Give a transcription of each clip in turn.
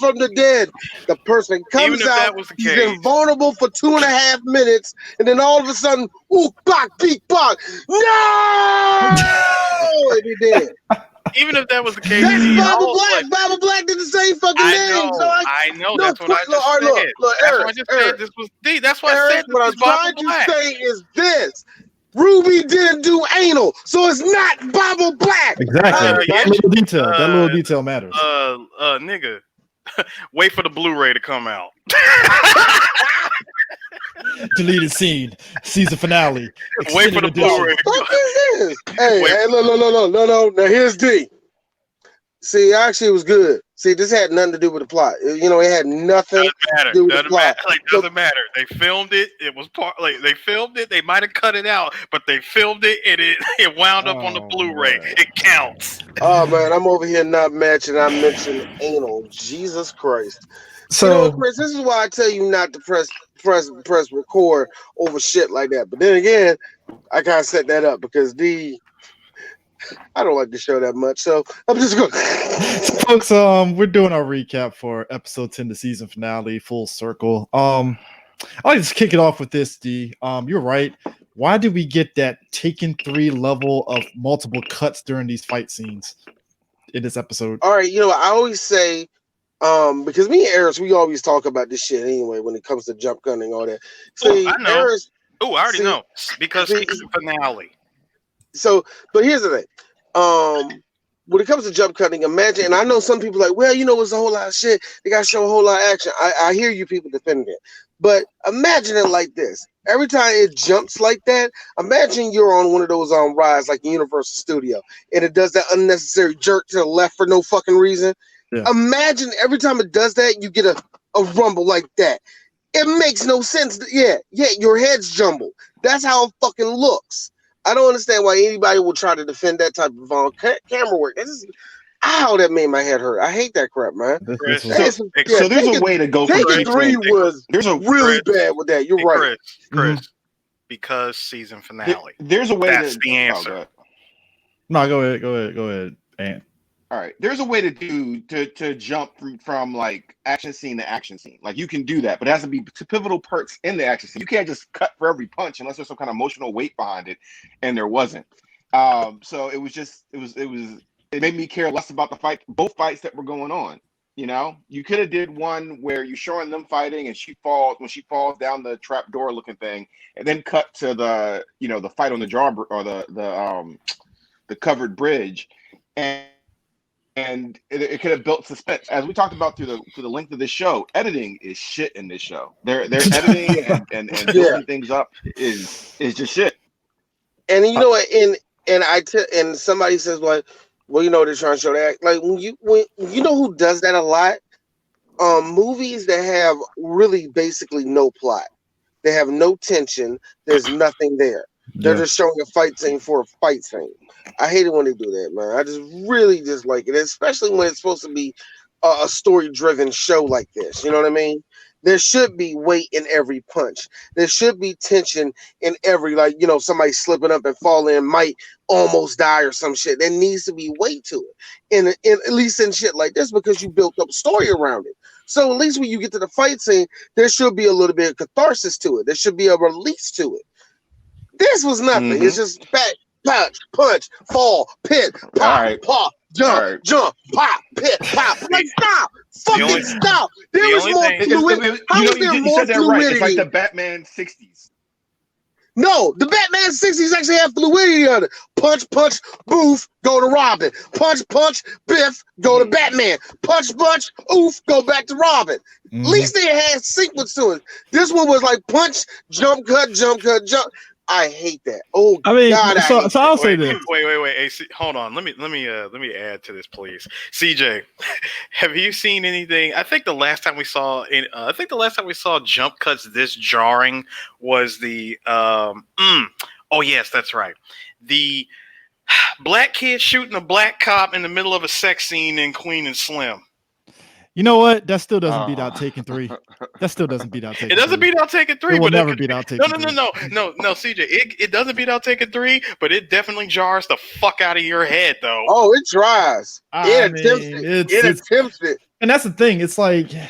from the dead. The person comes out, he's invulnerable for 2.5 minutes, and then all of a sudden, ooh, bok, beak, bok. No! And he dead. Even if that was the case, that's Bible Black. Like, Bible Black did the same fucking thing. So I know. That's what I just said. That's what I just said. This was D. That's what I said. What I'm trying to say is this. Ruby didn't do anal, so it's not Bible Black. Exactly. That little detail matters. Nigga, wait for the Blu-ray to come out. Deleted scene, season finale. Wait for the Blu-ray. What is this? Hey, no. Now here's D. See, actually, it was good. See, this had nothing to do with the plot. You know, it had nothing to do with the plot. Doesn't matter. They filmed it. It was part. Like they filmed it. They might have cut it out, but they filmed it, and it wound up on the Blu-ray. Man. It counts. Oh man, I'm over here not matching. I mentioned anal. Jesus Christ. So, you know what, Chris, this is why I tell you not to press record over shit like that. But then again, I gotta set that up because I don't like the show that much, so I'm just going. Folks, we're doing our recap for episode 10, the season finale, full circle. I'll just kick it off with this, D. You're right. Why did we get that Taken 3 level of multiple cuts during these fight scenes in this episode? All right, you know, I always say, because me and Eris, we always talk about this shit anyway when it comes to jump cutting and all that. See, I know. Eris, I already know because season finale. So, but here's the thing. When it comes to jump cutting, imagine, and I know some people like, well, you know, it's a whole lot of shit. They got to show a whole lot of action. I hear you people defending it. But imagine it like this. Every time it jumps like that, imagine you're on one of those rides like Universal Studio, and it does that unnecessary jerk to the left for no fucking reason. Yeah. Imagine every time it does that, you get a rumble like that. It makes no sense. Yeah, your head's jumbled. That's how it fucking looks. I don't understand why anybody would try to defend that type of camera work. Ow, that made my head hurt. I hate that crap, man. So there's a way to go. Taken 3 was really bad with that. You're right, Chris. Because season finale. There's a way. That's the answer. No, go ahead, Ant. All right, there's a way to jump from like action scene to action scene. Like you can do that, but it has to be pivotal parts in the action scene. You can't just cut for every punch unless there's some kind of emotional weight behind it, and there wasn't. So it made me care less about both fights that were going on. You know, you could have did one where you're showing them fighting and she falls down the trap door looking thing, and then cut to the fight on the jaw or the covered bridge, and it could have built suspense. As we talked about through the length of this show, editing is shit in this show. Their editing and building things up is just shit. And you know what? And somebody says, well, you know, they're trying to show that. Like when you know who does that a lot? Movies that have really basically no plot. They have no tension. There's nothing there. They're just showing a fight scene for a fight scene. I hate it when they do that, man. I just really dislike it, especially when it's supposed to be a story-driven show like this. You know what I mean? There should be weight in every punch. There should be tension in every, like, you know, somebody slipping up and falling might almost die or some shit. There needs to be weight to it, and at least in shit like this, because you built up a story around it. So at least when you get to the fight scene, there should be a little bit of catharsis to it. There should be a release to it. This was nothing. Mm-hmm. It's just punch, fall, pit, pop, jump, pop, pit, pop. Like, stop. Fucking stop. There was more fluidity. How is there more fluidity? Right. It's like the Batman 60s. No, the Batman 60s actually have fluidity on it. Punch, boof, go to Robin. Punch, biff, go to Batman. Punch, oof, go back to Robin. Mm-hmm. At least they had sequence to it. This one was like punch, jump, cut. I hate that. Oh, I mean, God, so I'll say this. Wait. Hey, hold on. Let me add to this, please. CJ, have you seen anything? I think the last time we saw jump cuts this jarring was the oh yes, that's right. The black kid shooting a black cop in the middle of a sex scene in Queen and Slim. You know what? That still doesn't beat out Taken 3. That still doesn't beat out Taken 3. It doesn't beat out Taken 3. It will never beat out Taken 3. No, CJ. It doesn't beat out Taken 3, but it definitely jars the fuck out of your head, though. Oh, it tries. It attempts it. And that's the thing. It's like Is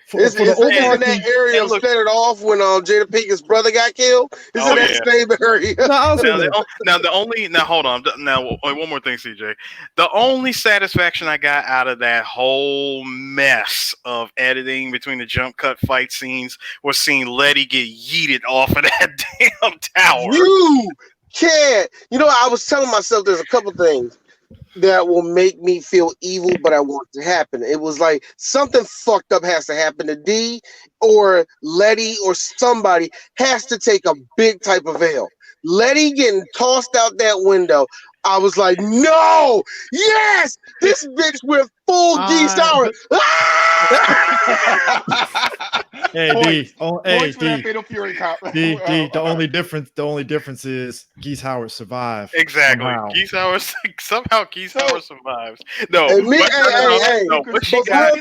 for the this in that overarching. area And of look, set it off when Jada Pinkett's brother got killed? Is oh in that yeah. same area? No, I'll say this. Now hold on. Now one more thing, CJ. The only satisfaction I got out of that whole mess of editing between the jump cut fight scenes was seeing Letty get yeeted off of that damn tower. You can't. You know, I was telling myself there's a couple things that will make me feel evil, but I want it to happen. It was like something fucked up has to happen to D or Letty or somebody has to take a big type of L. Letty getting tossed out that window. I was like, no, yes, this bitch went full D sour. Hey D, hey Points for that D, Fatal Fury cop. D. The only difference is Geese Howard survived. Exactly. Somehow. Geese Howard survives. No, Hey, me, no, what she but got,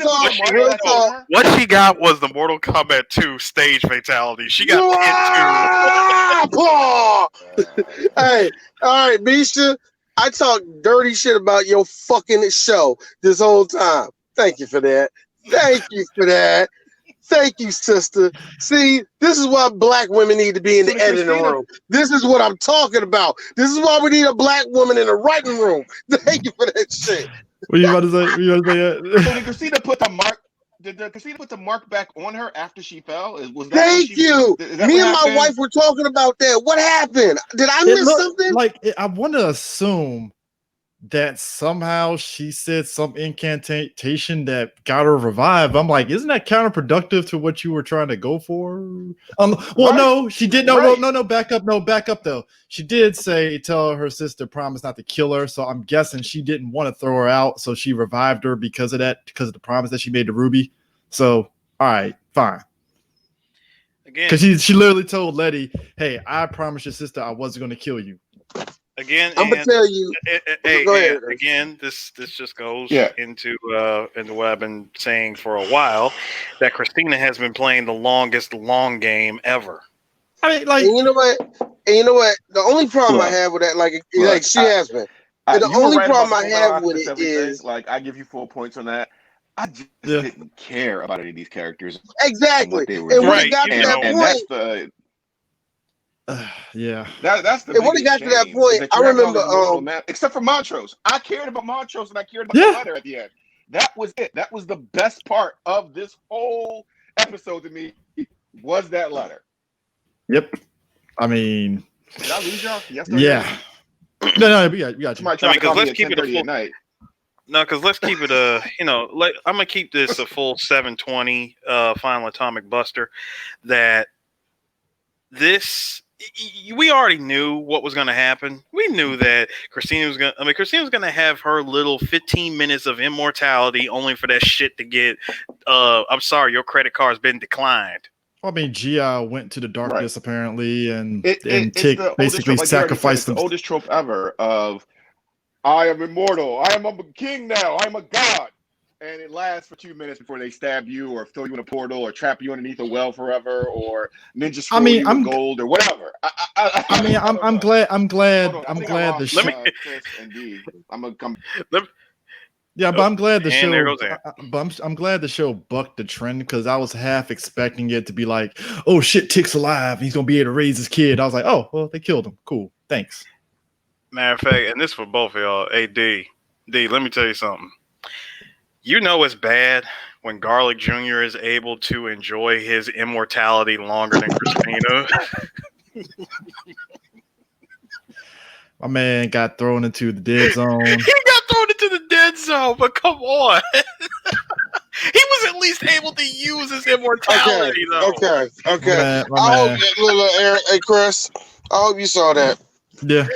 real talk. what she got was the Mortal Kombat 2 stage fatality. She got Hey, all right, Misha. I talked dirty shit about your fucking show this whole time. Thank you for that. Thank you for that. Thank you, sister. See, this is why black women need to be in the editing room. This is what I'm talking about. This is why we need a black woman in the writing room. Thank you for that shit. What are you about to say? So did Christina put the mark? Did Christina put the mark back on her after she fell? Was that? Thank you. Me and my wife were talking about that. What happened? Did I miss something? I want to assume that somehow she said some incantation that got her revived. I'm like, isn't that counterproductive to what you were trying to go for? No, she did. No, back up though. She did tell her sister promise not to kill her. So I'm guessing she didn't want to throw her out. So she revived her because of that, because of the promise that she made to Ruby. So, all right, fine. again, Because she literally told Letty, hey, I promised your sister I wasn't going to kill you. Again, I'm gonna tell you. Go ahead. Again, this just goes into what I've been saying for a while, that Christina has been playing the longest long game ever. I mean, like, and you know what? The only problem I have with that, like she has been. The only problem I have with it is, like, I give you 4 points on that. I just didn't care about any of these characters. Exactly. And when it got to that point, that's the. Yeah, that's the. And when it got to that point, I remember, except for Montrose, I cared about Montrose and I cared about the letter at the end. That was it. That was the best part of this whole episode to me. Was that letter? Yep. I mean, did I lose y'all? Yes. Yeah. No, we got you. Because let's keep it a full night. No, because let's keep it I'm gonna keep this a full 720 final atomic buster. That this. We already knew what was going to happen. We knew that Christina was going to have her little 15 minutes of immortality only for that shit to get, I'm sorry, your credit card's been declined. I mean, Gia went to the darkness apparently, and Tick basically sacrificed the oldest trope ever of, I am immortal. I am a king now. I am a god. And it lasts for 2 minutes before they stab you or throw you in a portal or trap you underneath a well forever or ninja scroll you with gold or whatever. I'm glad the show. I'm gonna come. Yeah, but I'm glad the show. But I'm glad the show bucked the trend, because I was half expecting it to be like, oh shit, Tick's alive. He's gonna be able to raise his kid. I was like, oh well, they killed him. Cool, thanks. Matter of fact, and this for both of y'all. Hey D, let me tell you something. You know it's bad when Garlic Jr. is able to enjoy his immortality longer than Christina. My man got thrown into the dead zone. He got thrown into the dead zone, but come on. He was at least able to use his immortality, though. Okay. Hey, Chris, I hope you saw that. Yeah.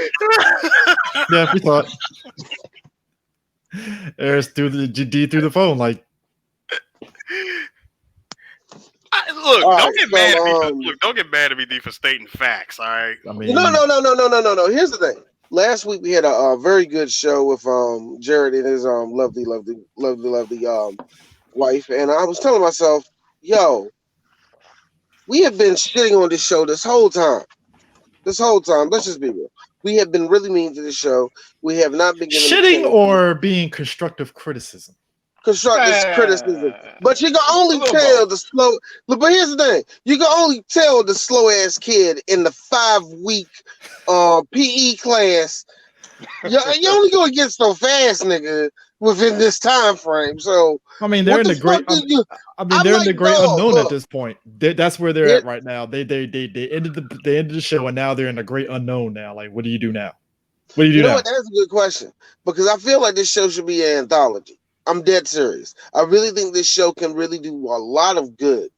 Yeah, we thought. Eris through the phone, like. Don't get mad at me, D, for stating facts. All right. I mean, no. Here's the thing. Last week we had a very good show with Jared and his lovely wife, and I was telling myself, yo, we have been shitting on this show this whole time. Let's just be real. We have been really mean to the show. We have not been giving shitting or being constructive criticism. constructive criticism. But you can A only little tell both. the slow. Look, but here's the thing: you can only tell the slow ass kid in the 5-week PE class. You only gonna get so fast, nigga, within this time frame. So I mean, they're what in the the great. fuck did you? I'm They're in like, the great dog, unknown at look, this point. That's where they're it, at right now. They ended the show, and now they're in the great unknown. Now, like, what do you do now? What do you you do know now? what? That's a good question because I feel like this show should be an anthology. I'm dead serious. I really think this show can really do a lot of good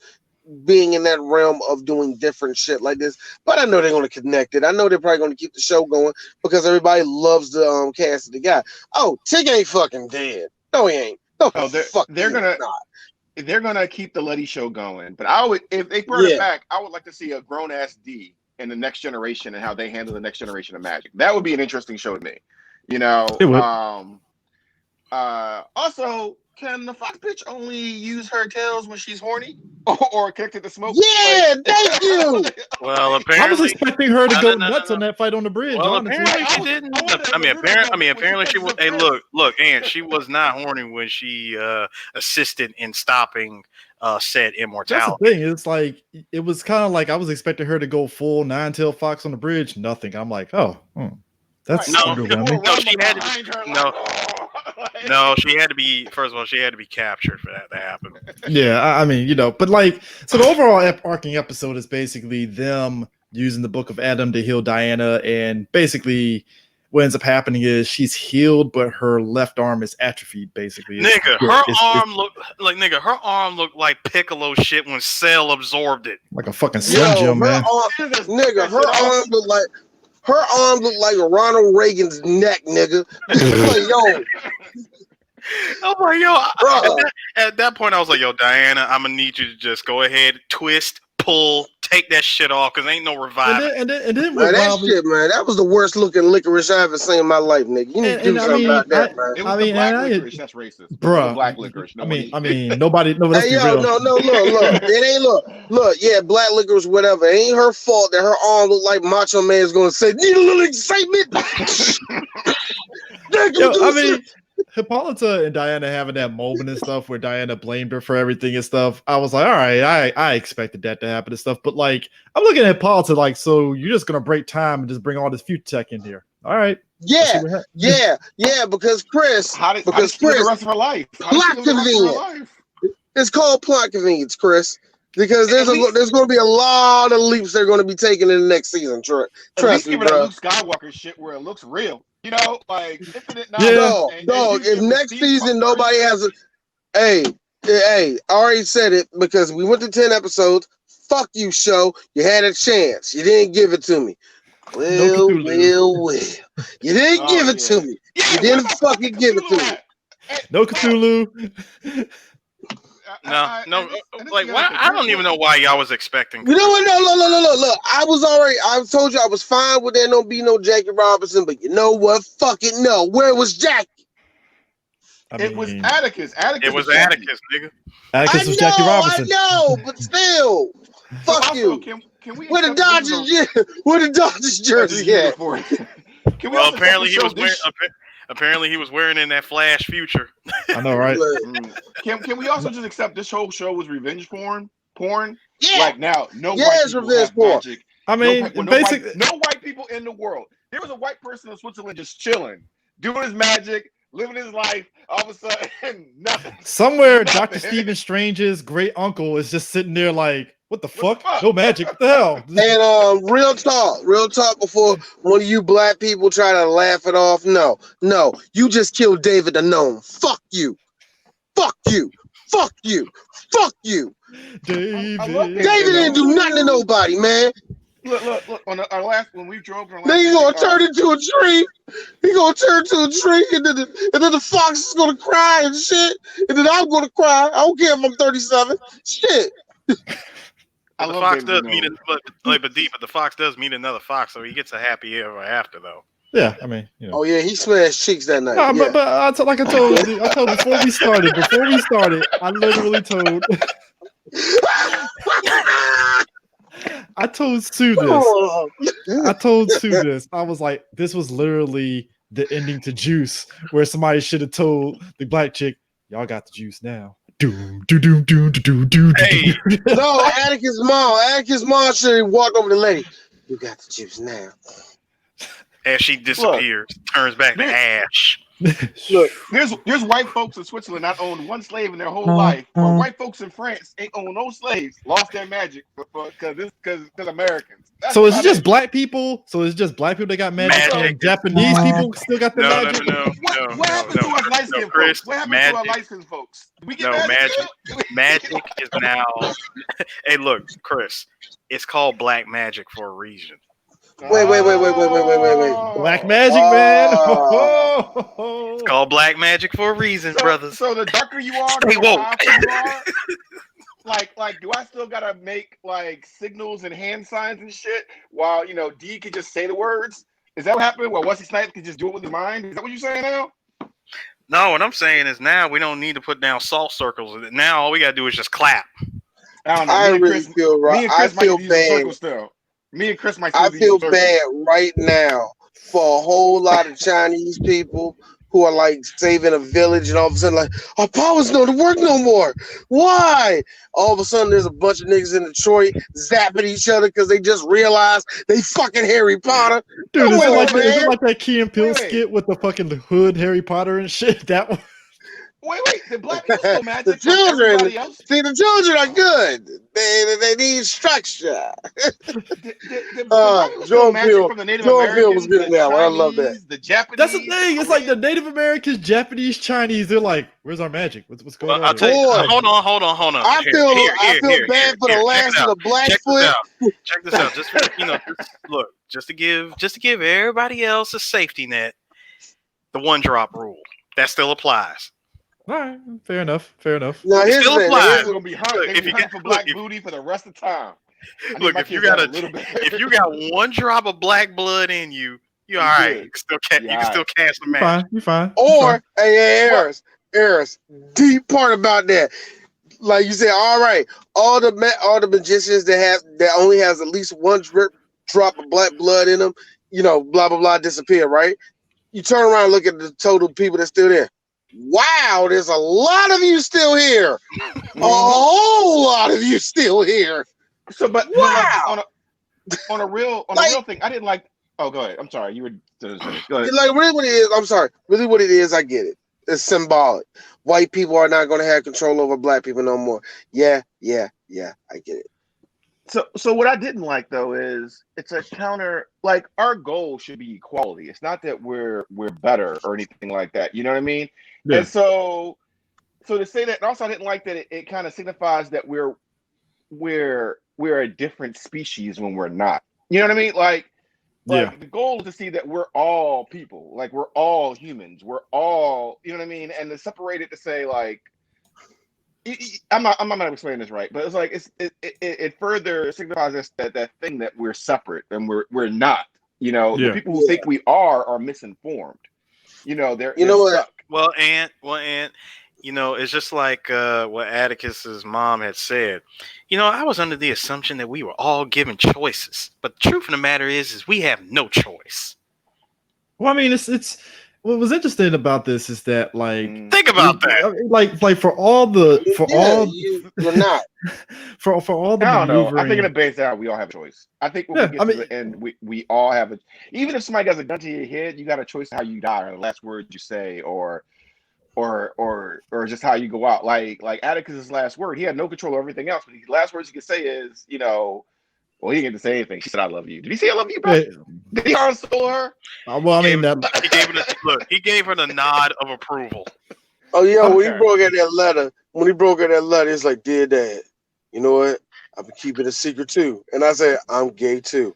being in that realm of doing different shit like this. But I know they're going to connect it. I know they're probably going to keep the show going because everybody loves the cast of the guy. Oh, Tig ain't fucking dead. No, he ain't. No, Oh, fuck they're you. gonna Not. they're gonna keep the Letty show going. But I would, if they brought Yeah. it back, I would like to see a grown ass D in the next generation and how they handle the next generation of Magic. That would be an interesting show to me. You know. It would. Also, can the fox bitch only use her tails when she's horny or connected to smoke? Yeah, thank you. Well, I was apparently, expecting her to no, go no, no, nuts no, on no. that fight on the bridge. Well, Honestly, apparently she I didn't. wanted a I mean, Naruto moment when she apparently she was. punches Hey, the prince. look, Aunt. She was not horny when she assisted in stopping said that's the immortality. thing. It's like it was kind of like I was expecting her to go full nine-tailed fox on the bridge. Nothing. I'm like, oh, that's Right, No, underwhelming. no, she had to be. behind her. No, Like, no, she had to be. First of all, she had to be captured for that to happen. Yeah, I mean, but like, so the overall arcing episode is basically them using the Book of Adam to heal Diana, and basically what ends up happening is she's healed, but her left arm is atrophied. Basically, Nigga, her arm looked like Piccolo shit when Cell absorbed it. like a fucking Yo, Slim Jim, man. nigga, her arm looked like Ronald Reagan's neck, nigga. Like, yo, I'm like, yo, bro. at that point, I was like, yo, Diana, I'm gonna need you to just go ahead, twist, pull, take that shit off, because ain't no And reviving. then Man, what that Rob is- shit, man, that was the worst looking licorice I ever seen in my life, nigga. You need to do and I something mean, about that, man. It was I the mean, black I- licorice. That's racist. It was the bruh. black licorice. I mean, nobody. No, let's Hey, be yo, real. no, look. It ain't look, yeah, black licorice, whatever. It ain't her fault that her arm looked like Macho Man's gonna say, need a little excitement. Yo, I mean, Hippolyta and Diana having that moment and stuff where Diana blamed her for everything and stuff. I was like, all right, I expected that to happen and stuff. But like, I'm looking at Hippolyta like, so you're just gonna break time and just bring all this future tech in here. All right. yeah, because Chris, How did she live the rest of her life? How did she live the rest of her life? it's called plot convenience, Chris. Because there's going to be a lot of leaps they're going to be taking in the next season. Trust me, give it a bro. Luke Skywalker shit where it looks real. You know, like infinite Dog, knowledge. if next season nobody has a, hey, I already said it because we went to 10 episodes. Fuck you, show. You had a chance. You didn't give it to me. Well. You didn't give it to me. You didn't fucking give it to me. No Cthulhu. No. Like, why? I don't even know why y'all was expecting. You know what? No, look. I told you I was fine with there no be no Jackie Robinson, but you know what? Fuck it, no. Where was Jackie? It was Atticus. It was Atticus, nigga. Atticus was Jackie Robinson. I know, but still, fuck you. Can we Where the Dodgers jersey at? Well, apparently he was wearing. Apparently he was wearing in that Flash future. I know, right? Can we also just accept this whole show was revenge porn? Yeah. Like now, no white it's people revenge have porn. magic. I mean, basically, no white people in the world. There was a white person in Switzerland just chilling, doing his magic, living his life. All of a sudden, nothing. Somewhere, Dr. Stephen Strange's great uncle is just sitting there like, what the fuck? No magic. What the hell? And real talk before one of you black people try to laugh it off. No, you just killed David the Gnome. Fuck you. David didn't do nothing to nobody, man. Look. On our last, when we drove, Then he's gonna turn into a tree. He's gonna turn to a tree, and then the fox is gonna cry and shit. And then I'm gonna cry. I don't care if I'm 37. Shit. The fox does meet it, but the fox does meet another fox, so he gets a happy ever after, though. Yeah, I mean, Oh yeah, he smashed cheeks that night. No, but like I told before we started, I literally told. I told Sue this. I was like, this was literally the ending to Juice, where somebody should have told the black chick, Y'all got the juice now. Doom, doom, doom, doom, doom, doom, Hey. doom. No, Atticus' mom should have walked over to the lady. You got the juice now. As she disappears, turns back to ash. Look, there's white folks in Switzerland not owned one slave in their whole life, or white folks in France ain't owned no slaves, lost their magic because Americans. That's So is it about just black people? So it's just black people that got magic, Magic and Japanese people still got the No, magic? What happened to us light skinned Chris, folks? What happened magic. to our light skinned folks? Did we get No, magic? Magic is now. Hey, look, Chris. It's called black magic for a reason. Wait. Black magic, man. It's called black magic for a reason, brothers. So the darker you are, Stay the woke. more powerful you are. Like, do I still gotta make like signals and hand signs and shit while D could just say the words? Is that what happened? Well, Wesley Snipes could just do it with his mind? Is that what you're saying now? No, what I'm saying is now we don't need to put down salt circles. Now all we gotta do is just clap. I don't know. I Me and really Chris, feel right. me and I Chris might feel need to use a bad. circle still. Me and Chris might I still feel use a circle. bad right now for a whole lot of Chinese people who are like saving a village, and all of a sudden like our powers don't work no more. Why? All of a sudden there's a bunch of niggas in Detroit zapping each other because they just realized they fucking Harry Potter. Dude, is Come on, it man. like that Key and Peele Wait. skit with the fucking hood Harry Potter and shit? That one. Wait. The black people still magic. The children, Everybody else? see, the children are good. They need structure. The black people still Jordan magic Peele- from the Native Jordan Peele was Americans, good in the that one. I Chinese, love that. the Japanese. That's the thing. It's like the Koreans. Native Americans, Japanese, Chinese. They're like, "Where's our magic? What's going Well, on?" I'll tell you. Boy. Hold on. I feel bad for the last of the Blackfoot. Check this out. Just to give everybody else a safety net. The one drop rule that still applies. All right, fair enough. Now It here's still the thing. applies. They're gonna be hunting. They're gonna be hunting for black booty for the rest of the time. I need Look, my if you kids to got have a little bit. if you got one drop of black blood in you, you're all right. You can still cast the magic. You fine. Or hey, Eris, deep part about that. Like you said, all right, all the magicians that only has at least one drop of black blood in them, blah blah blah, disappear, right? You turn around and look at the total people that's still there. Wow, there's a lot of you still here. A whole lot of you still here. So, but wow, on a real thing, I didn't like. Oh, go ahead. I'm sorry. You were. Go ahead. Like really, what it is? I'm sorry. Really, what it is? I get it. It's symbolic. White people are not going to have control over black people no more. Yeah. I get it. So what I didn't like though is it's a counter. Like our goal should be equality. It's not that we're better or anything like that. You know what I mean? Yeah. And so to say that, and also I didn't like that it kind of signifies that we're a different species when we're not. You know what I mean? Like the goal is to see that we're all people. Like we're all humans. We're all, you know what I mean? And to separate it to say like. I'm not explaining this right, but it's like it further signifies that thing that we're separate and we're not. The people who think we are misinformed. They're stuck. Well, and it's just like what Atticus's mom had said. I was under the assumption that we were all given choices, but the truth of the matter is we have no choice. Well, I mean, it's. What was interesting about this is that, like, think about that. Like for all the you're not for all the I don't maneuvering. know. I think in the base out, we all have a choice. I think when we get to the end, we all have a. Even if somebody has a gun to your head, you got a choice how you die, or the last words you say, or just how you go out. Like Atticus's last word, he had no control over everything else. But the last words he could say is, well, he didn't get to say anything. She said, "I love you." Did he say, "I love you"? Back? Did he console her? Well, I mean, he gave her the nod of approval. Oh yeah, when he broke out that letter, it's like, "Dear Dad, you know what? I've been keeping it a secret too." And I said, "I'm gay too."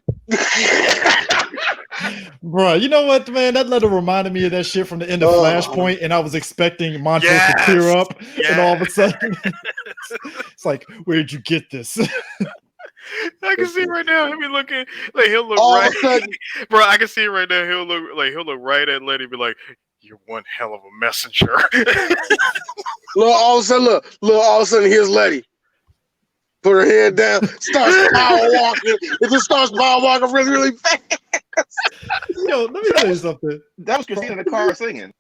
Bro, you know what, man? That letter reminded me of that shit from the end of Flashpoint, and I was expecting Montrose to tear up, and all of a sudden, it's like, where'd you get this? I can see right now him looking like he'll look right, bro. I can see it right now. He'll look right at Letty, be like, "You're one hell of a messenger." Look, all of a sudden, here's Letty. Put her head down, starts power walking. It just starts power walking really, really fast. Yo, let me tell you something. That was Christina in the car singing.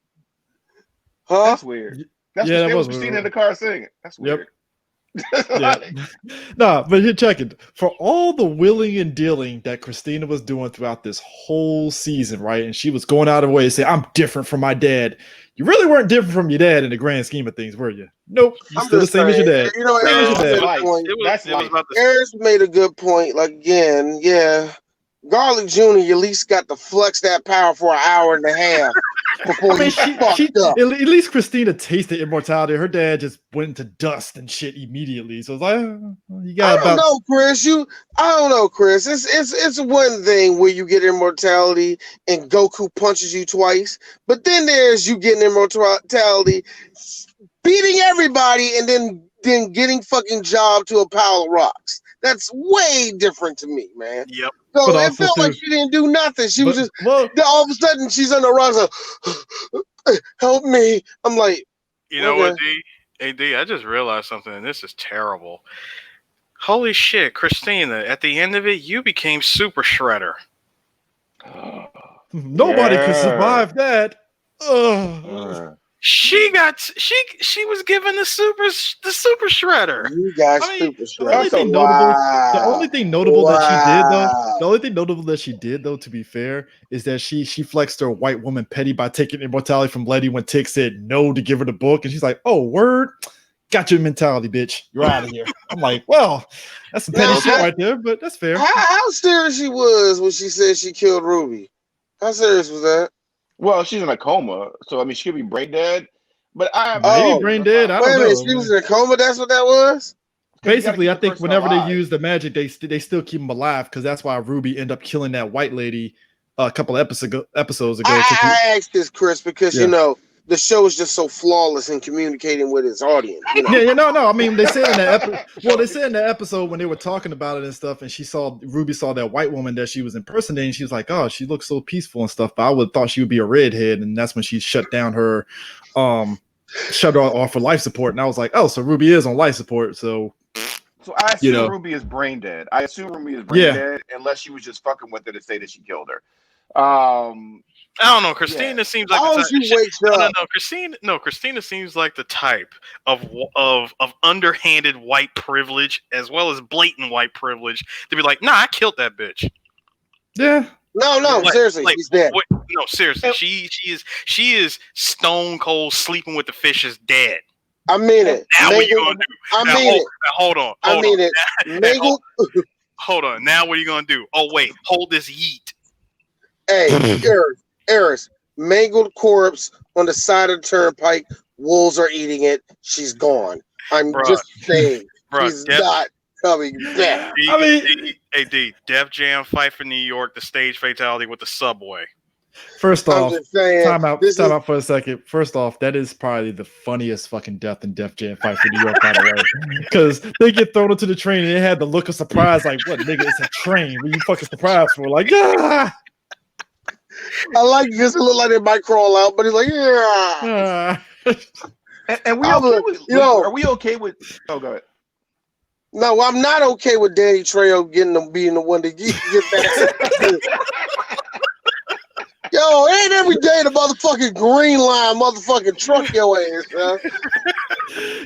Huh? That's weird. That's Yeah, that Christina, was Christina weird. in the car singing. That's Yep. weird. Yeah. Nah, but here, check it. For all the willing and dealing that Christina was doing throughout this whole season, right? And she was going out of her way to say, I'm different from my dad. You really weren't different from your dad in the grand scheme of things, were you? Nope. You're I'm still the just same as your saying. dad. You know, Same as Eris your That's dad. made a light. point. That's it was light. about the Eris made a good point. Like again, yeah, Garlic Jr. at least got to flex that power for an hour and a half before I mean, he she fucked up. at least Christina tasted immortality. Her dad just went into dust and shit immediately. So it's like, you I got don't about know, Chris. I don't know, Chris. It's one thing where you get immortality and Goku punches you twice, but then there's you getting immortality, beating everybody, and then getting fucking job to a pile of rocks. That's way different to me, man. Yep. So But it also felt like too- she didn't do nothing. She was but, just well, then all of a sudden she's on the rocks. Like, help me! I'm like, You know what, okay. D? Hey, D, I just realized something, and this is terrible. Holy shit, Christina, at the end of it, you became Super Shredder. nobody could Yeah. survive that. Ugh. She was given the Super Shredder. You got I mean, super the only straight. Also, thing notable, the Wow. only thing notable that she did though, Wow. the only thing notable that she did though, to be fair, is that she flexed her white woman petty by taking immortality from Letty when Tick said no to give her the book, and she's like, "Oh, word, got your mentality, bitch. You're out of here." I'm like, well, that's some petty Now, shit right there, but that's fair. how serious she was when she said she killed Ruby? How serious was that? well, she's in a coma, so I mean, she could be brain dead. But I have Maybe Oh, brain dead. I wait don't a minute. know. She was in a coma. That's what that was. because you got to Basically, keep I the think person whenever they alive. use the magic, they still keep them alive because that's why Ruby ended up killing that white lady a couple of episodes ago. I asked this, Chris, because Yeah. the show is just so flawless in communicating with its audience. No. I mean, they said in the episode. Well, they said in the episode when they were talking about it and stuff, and Ruby saw that white woman that she was impersonating. She was like, "Oh, she looks so peaceful and stuff." But I would have thought she would be a redhead, and that's when she shut down her, shut her off for life support. And I was like, "Oh, so Ruby is on life support." So So I you assume know, Ruby is brain dead. I assume Ruby is brain yeah, dead, unless she was just fucking with her to say that she killed her. I don't know. Christina seems like the Oh, type. she wakes up. Christina seems like the type of underhanded white privilege as well as blatant white privilege to be like, nah, I killed that bitch. yeah. No, Like- seriously, like, she's dead. no, seriously, she is stone cold sleeping with the fishes dead. I mean it. Now what are you Mangled- gonna do? I Now, mean it. hold on. I mean it. Mangled. Hold on. Now what are you gonna do? Oh wait, hold this yeet. Hey, Eris, mangled corpse on the side of the turnpike. Wolves are eating it. She's gone. I'm Bruh. just saying. Bruh, She's not coming back. I mean- D, Def Jam fight for New York, the stage fatality with the subway. First I'm off, just saying. time out for a second. First off, that is probably the funniest fucking death in Def Jam Fight for New York, by the way. Because they get thrown into the train and they had the look of surprise, like, what, nigga, it's a train. What you fucking surprised for? Like, yeah. I like it because it looked like they might crawl out, but he's like, yeah. And we I'm okay like, with? yo. Are we okay with? Oh, go ahead. No, I'm not okay with Danny Trejo being the one to get that. Yo, it ain't every day the motherfucking green line motherfucking truck your ass, huh?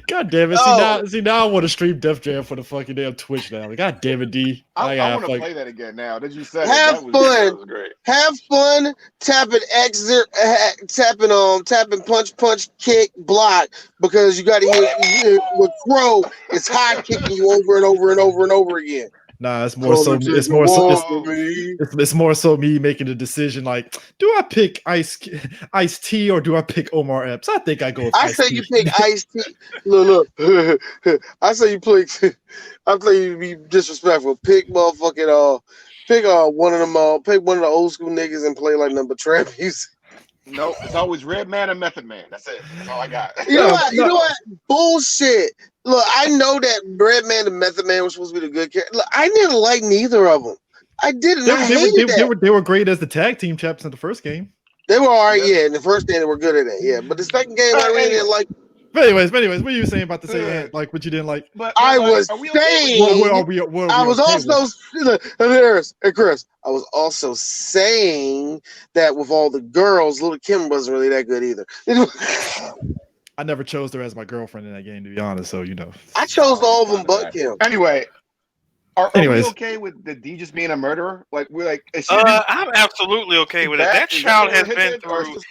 God damn it. Oh. See, now I want to stream Def Jam for the fucking damn Twitch now. Like, God damn it, D. I got want to fuck- play that again now that you said Have it. fun. That was great. Have fun tapping tapping punch kick block because you got to hit with Crow. It's high kicking you over and over and over and over again. Nah, it's more so me. it's more so me making a decision like, do I pick Ice T or do I pick Omar Epps? I think I go with I Ice say T. you pick Ice T. Look. I say you pick. I say you be disrespectful. Pick motherfucking pick one of them. Pick one of the old school niggas and play like number trap music. No, it's always Red Man and Method Man. That's it. That's all I got. You know what? Bullshit. Look, I know that Redman and Method Man were supposed to be the good character. Look, I didn't like neither of them. I didn't. I hated that. They were great as the tag team chaps in the first game. They were all right, yeah. In the first game, they were good at it, yeah. But the second game, I really didn't like. But anyways, what are you saying about the second? Like what you didn't like? But I like, was are we okay saying. with- I was also, and Chris, I was also saying that with all the girls, Little Kim wasn't really that good either. I never chose her as my girlfriend in that game, to be honest. So I chose all of them but Kim. Anyway, are we Anyways. okay with the D just being a murderer? Like we're like, is she a I'm absolutely okay with it. bad- That is child that has what been it is, or through, is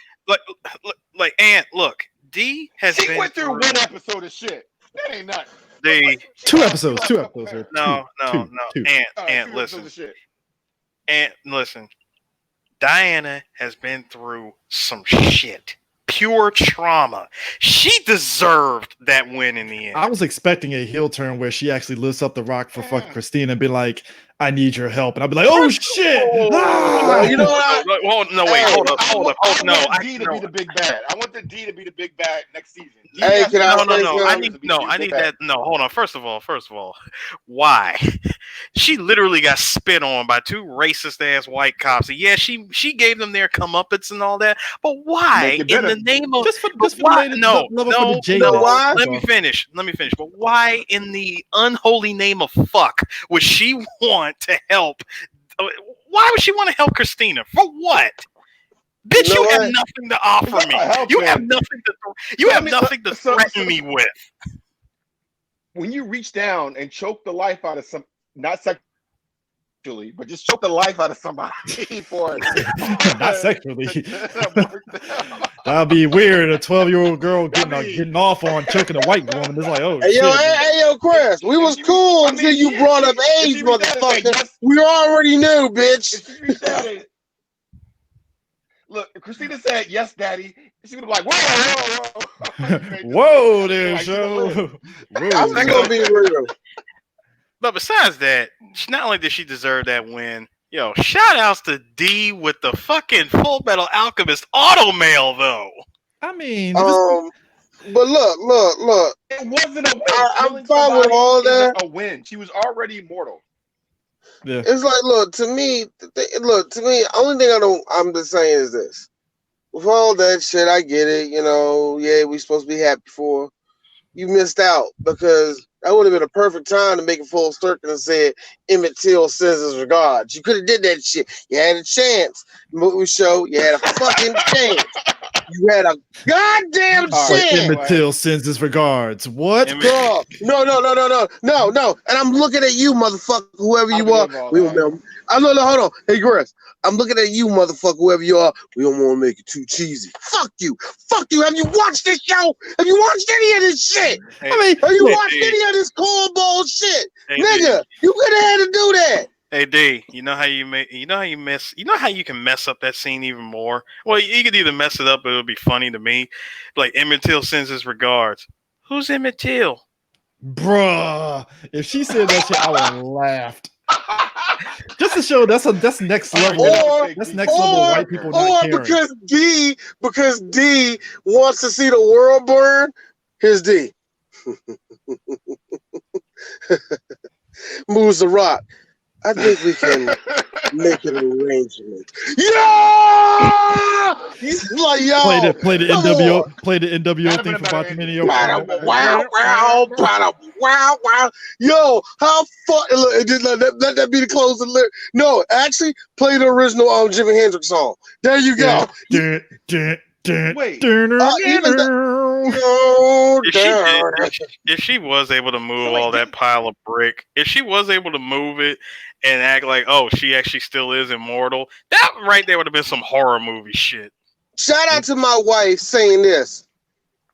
like Aunt. Look, D has she been went through through one episode of shit. That ain't nothing. the. Two episodes here. No, Two. Aunt, Two Aunt, episodes listen, of shit. Aunt, listen. Diana has been through some shit. Pure trauma. She deserved that win in the end. I was expecting a heel turn where she actually lifts up the rock for fucking Christina and be like, "I need your help," and I'd be like, "Oh shit!" Well, you know what? Hold up. I want the D to No. be the big bad. I want the D to be the big bad next season. D Hey, has can to I be- say No. something? I need that. No, hold on. First of all, why? She literally got spit on by two racist ass white cops. And yeah, she gave them their comeuppance and all that. But why? Make it In better. the name of just for why? the No. level for the J. know why? Let me finish. But why, in the unholy name of fuck, would she want to help? Why would she want to help Christina? For what? Bitch, You know you have what? nothing to offer It's me. not helping. You have nothing to. You So, have I mean, nothing to so- threaten me with. When you reach down and choke the life out of some, not sexually, but just choke the life out of somebody for Not sexually. That'd be weird. A 12-year-old girl getting off on choking a white woman. It's like, oh Hey shit. yo, Chris, we was cool until you brought up age, motherfucker. We already knew, bitch. If she reached out and look, if Christina said yes, daddy, she would be like, whoa. Whoa there, Like, show. I'm just gonna be real. But besides that, not only did she deserve that win, yo, shout outs to D with the fucking Full Metal Alchemist auto mail though. I mean, But look. It wasn't a win. I'm Killing fine with somebody all isn't that. a win. She was already immortal. yeah. It's like, look, to me, only thing I'm just saying is this. With all that shit, I get it, yeah, we supposed to be happy for. You missed out because that would have been a perfect time to make a full circle and said Emmett Till sends his regards. You could have did that shit. You had a chance. Movie show, you had a fucking chance. You had a goddamn chance. Emmett Till sends his regards. What? Girl, no. And I'm looking at you, motherfucker, whoever you are. Hold on. Hey, Chris, I'm looking at you, motherfucker, whoever you are. We don't want to make it too cheesy. Fuck you. Have you watched this show? Have you watched any of this shit? Hey, Have you watched any of this cornball shit? Nigga, you could have had to do that. Hey D, you know how you can mess up that scene even more? Well, you could either mess it up, but it'll be funny to me. Like Emmett Till sends his regards. Who's Emmett Till? Bruh. If she said that shit, I would have laughed. Just to show that's next level. That's next level of white people not caring. Because D wants to see the world burn. Here's D. Moves the rock. I think we can make an arrangement. Yeah! He's like, yo. Play the NWO thing from Bottomania. Wow. Yo, how fun. Let that be the closing lyric. No, actually, play the original Jimi Hendrix song. There you go. Wait. If she was able to move all that pile of brick, if she was able to move it and act like, oh, she actually still is immortal, that right there would have been some horror movie shit. Shout out to my wife saying this.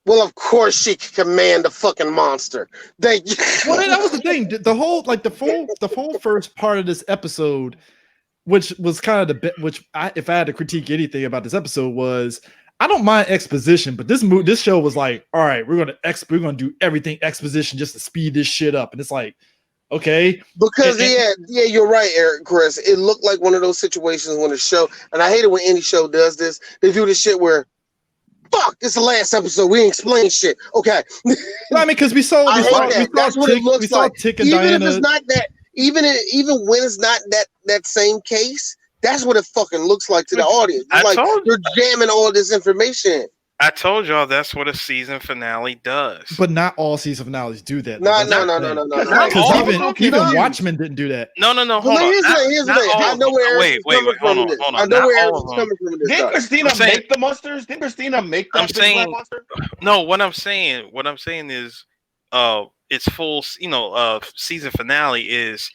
Well, of course she can command a fucking monster. Thank you. Well, that was the thing. The whole first part of this episode, which was kind of if I had to critique anything about this episode, was I don't mind exposition, but this show was like, all right, we're gonna do everything exposition just to speed this shit up, and it's like, okay, because you're right, Chris. It looked like one of those situations when a show, and I hate it when any show does this. They do this shit where, fuck, it's the last episode. We ain't explain shit. Okay. I mean, because we saw That's what it looks like. Tick and even Diana. if it's not that, even when it's not that same case. That's what it fucking looks like to the audience. It's like you're jamming all this information. I told y'all that's what a season finale does. But not all season finales do that. No, That's no, the no, thing. no, no, no, Because no. Not all Because of them. even Watchmen didn't do that. No. But Hold on. here's the Not thing. all I of know them. where Eric is Wait. coming Hold from on. with this. Hold I on. know Not where Eric all is of them. coming from with this. Didn't Stuff. Christina I'm saying- make the monsters? Didn't Christina make I'm that big saying- black monster? No, what I'm saying is, its full, season finale is.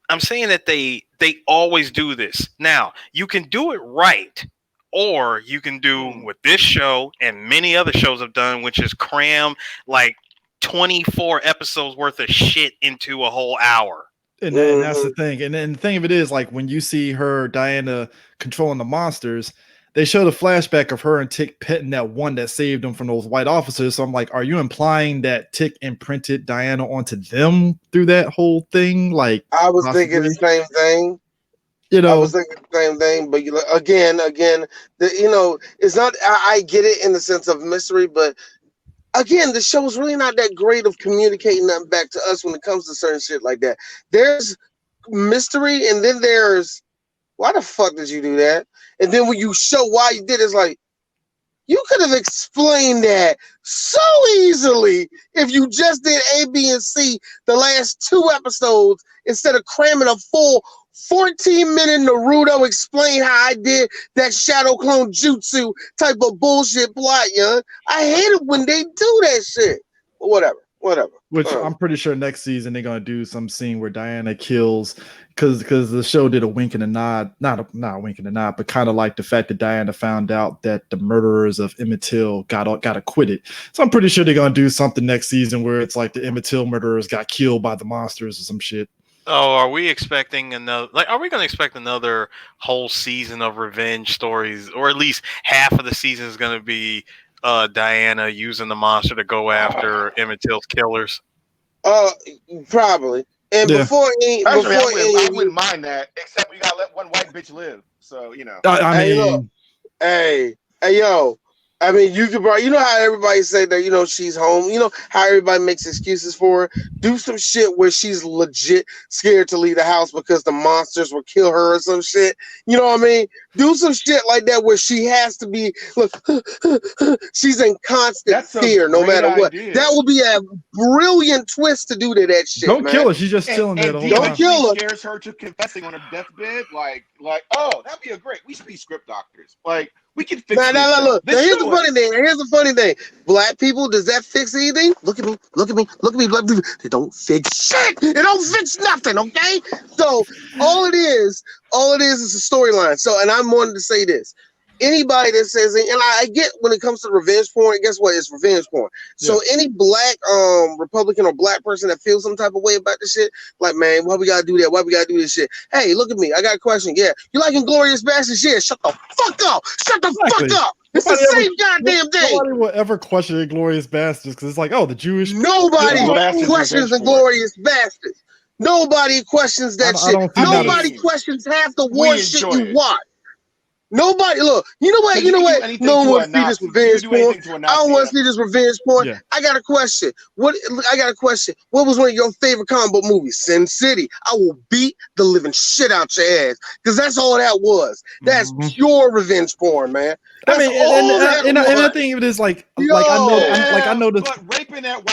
I'm saying that they always do this. Now, you can do it right, or you can do what this show and many other shows have done, which is cram like 24 episodes worth of shit into a whole hour. And that's the thing. And then the thing of it is, like, when you see her, Diana, controlling the monsters, they show the flashback of her and Tick petting that one that saved them from those white officers. So I'm like, are you implying that Tick imprinted Diana onto them through that whole thing? Like, I was thinking the same thing. I was thinking the same thing, but again, it's not. I get it in the sense of mystery, but again, the show's really not that great of communicating nothing back to us when it comes to certain shit like that. There's mystery, and then there's why the fuck did you do that? And then when you show why you did, it's like you could have explained that so easily if you just did A, B, and C the last 2 episodes instead of cramming a full 14-minute Naruto explain how I did that shadow clone jutsu type of bullshit plot, young. I hate it when they do that shit. But whatever. Which I'm pretty sure next season they're gonna do some scene where Diana kills, because the show did a wink and a nod, not a wink and a nod, but kind of like the fact that Diana found out that the murderers of Emmett Till got acquitted. So I'm pretty sure they're gonna do something next season where it's like the Emmett Till murderers got killed by the monsters or some shit. Oh, are we expecting another? Like, are we going to expect another whole season of revenge stories, or at least half of the season is going to be Diana using the monster to go after Emmett Till's killers? Probably. And Actually, I wouldn't mind that, except we gotta let one white bitch live. So Hey, yo. I mean, you could probably, how everybody say that, she's home. You know how everybody makes excuses for her. Do some shit where she's legit scared to leave the house because the monsters will kill her or some shit. You know what I mean? Do some shit like that where she has to be, look, she's in constant fear no matter what. That would be a brilliant twist to do to that shit. Don't man. kill her. She's just chilling there the whole time. Don't kill her. Scares her to confessing on her deathbed. Like, oh, that'd be we should be script doctors. Like, we can fix this. Look. Now, here's the funny thing. Black people, does that fix anything? Look at me. Black people, they don't fix shit. They don't fix nothing, okay? So all it is a storyline. So, and I'm wanting to say this. Anybody that says, and I get when it comes to revenge porn, guess what? It's revenge porn. So any black Republican or black person that feels some type of way about this shit, like, man, why we gotta do that? Why we gotta do this shit? Hey, look at me. I got a question. Yeah, you like Inglourious Basterds? Yeah, shut the fuck up. Shut the fuck up. It's the same goddamn thing. Nobody will ever question Inglourious Basterds because it's like, oh, the Jewish. Nobody questions Inglourious Basterds. Nobody questions that shit. Nobody questions half the war shit you watch. Nobody, look, you know what? No one wants to see this revenge porn. I don't want to see this revenge porn. Yeah. I got a question. What was one of your favorite comic book movies? Sin City. I will beat the living shit out your ass because that's all that was. That's pure revenge porn, man. That's and I think it is like I know this. But raping that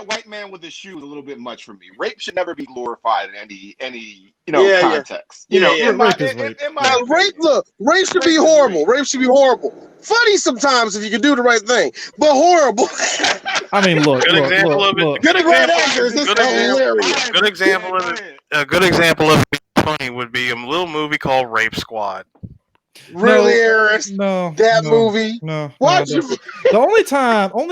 white man with his shoes a little bit much for me. Rape should never be glorified in any context. Rape should be horrible. Rape should be horrible. Funny sometimes if you can do the right thing, but horrible. I mean, look. Get a great actors. This is hilarious. A good example of funny would be a little movie called Rape Squad. Really, Eris? No, movie. No. Watch it. The only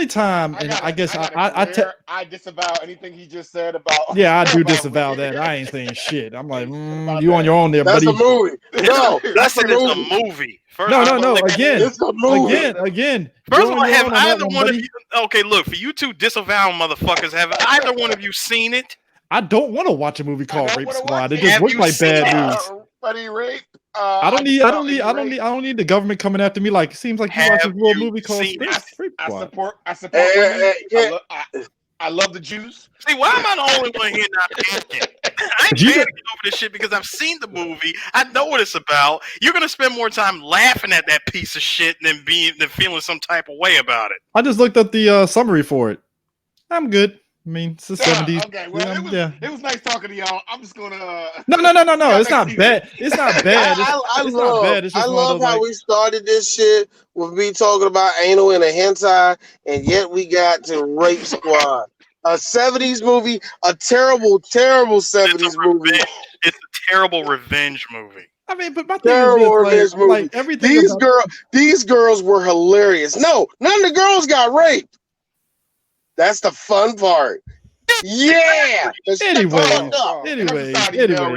time, and I guess I disavow anything he just said about. Yeah, I do disavow that. I ain't saying shit. I'm like, you on your own there, buddy. That's a movie. No, that's a movie. First, no. Again. First of all, have either one of you? Okay, look, for you two disavow motherfuckers, have either one of you seen it? I don't want to watch a movie called Rape Squad. It just looks like bad news. Funny rape. I don't need the government coming after me. Like, it seems like you watch a little movie called Rape Squad. I support women. I love the Jews. See, why am I the only one here not asking? I ain't panicking over this shit because I've seen the movie. I know what it's about. You're gonna spend more time laughing at that piece of shit than feeling some type of way about it. I just looked up the summary for it. I'm good. I mean, it's the 70s. Okay, well, it was nice talking to y'all. I'm just gonna. No. It's not bad. It's not bad. It's not bad. It's just I love how we started this shit with me talking about anal and a hentai, and yet we got to Rape Squad, a 70s movie, a terrible 70s movie. It's a terrible revenge movie. I mean, but my thing is this, like everything. These girls were hilarious. No, none of the girls got raped. That's the fun part. Yeah. Anyway,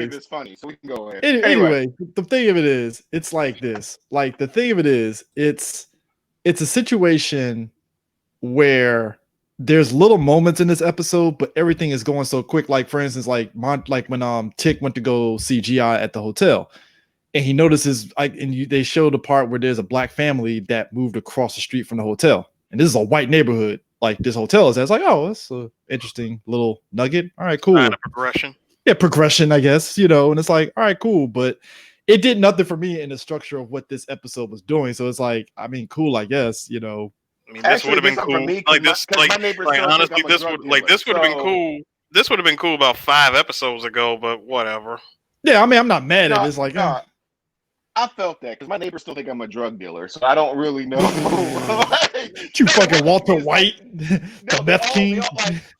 it's funny, so we can go ahead. Anyway, the thing of it is, it's like this. Like the thing of it is, it's a situation where there's little moments in this episode, but everything is going so quick. Like for instance, like when Tick went to go see GI at the hotel, and he notices they show the part where there's a black family that moved across the street from the hotel, and this is a white neighborhood. Like this hotel is, it's like, oh, that's an interesting little nugget. All right, cool. Kind of progression. Yeah, progression, I guess, and it's like, all right, cool. But it did nothing for me in the structure of what this episode was doing. So it's like, I mean, cool, I guess, I mean, this would have been cool. Honestly, this would have been cool. This would have been cool about 5 episodes ago, but whatever. Yeah, I mean, I'm not mad at it. It's like, I felt that because my neighbors still think I'm a drug dealer, so I don't really know. You fucking Walter White, the meth king.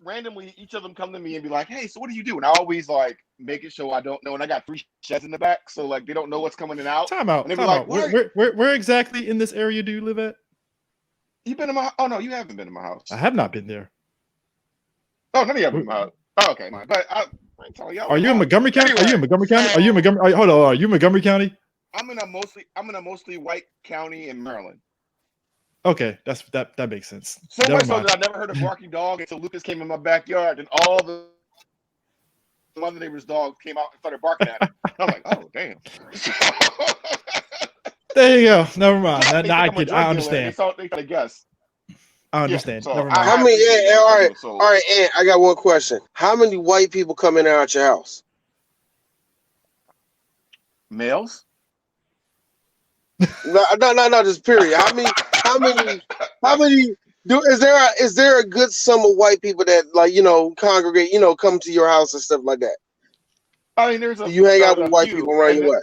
Randomly, each of them come to me and be like, "Hey, so what do you do?" And I always make it show I don't know. And I got 3 sheds in the back, so they don't know what's coming in and out. Time out. And they be like, where exactly in this area do you live at? You been in my? Oh no, you haven't been in my house. I have not been there. Oh, none of you have been in my house. Oh, okay, but are you in Montgomery County? Are you in Montgomery County? Are you in Montgomery? Hold on. Are you in Montgomery County? I'm in a mostly white county in Maryland. Okay, that makes sense. So much so that I never heard a barking dog until Lucas came in my backyard, and all the other neighbor's dogs came out and started barking at him. I'm like, oh damn. There you go. Never mind. I understand. They gotta guess. I understand. Yeah, so never mind. How many? All right, Ant, I got one question. How many white people come in and out your house? Males? No, just period. How many is there a good sum of white people that congregate, come to your house and stuff like that? I mean, there's you hang out with white people around your way?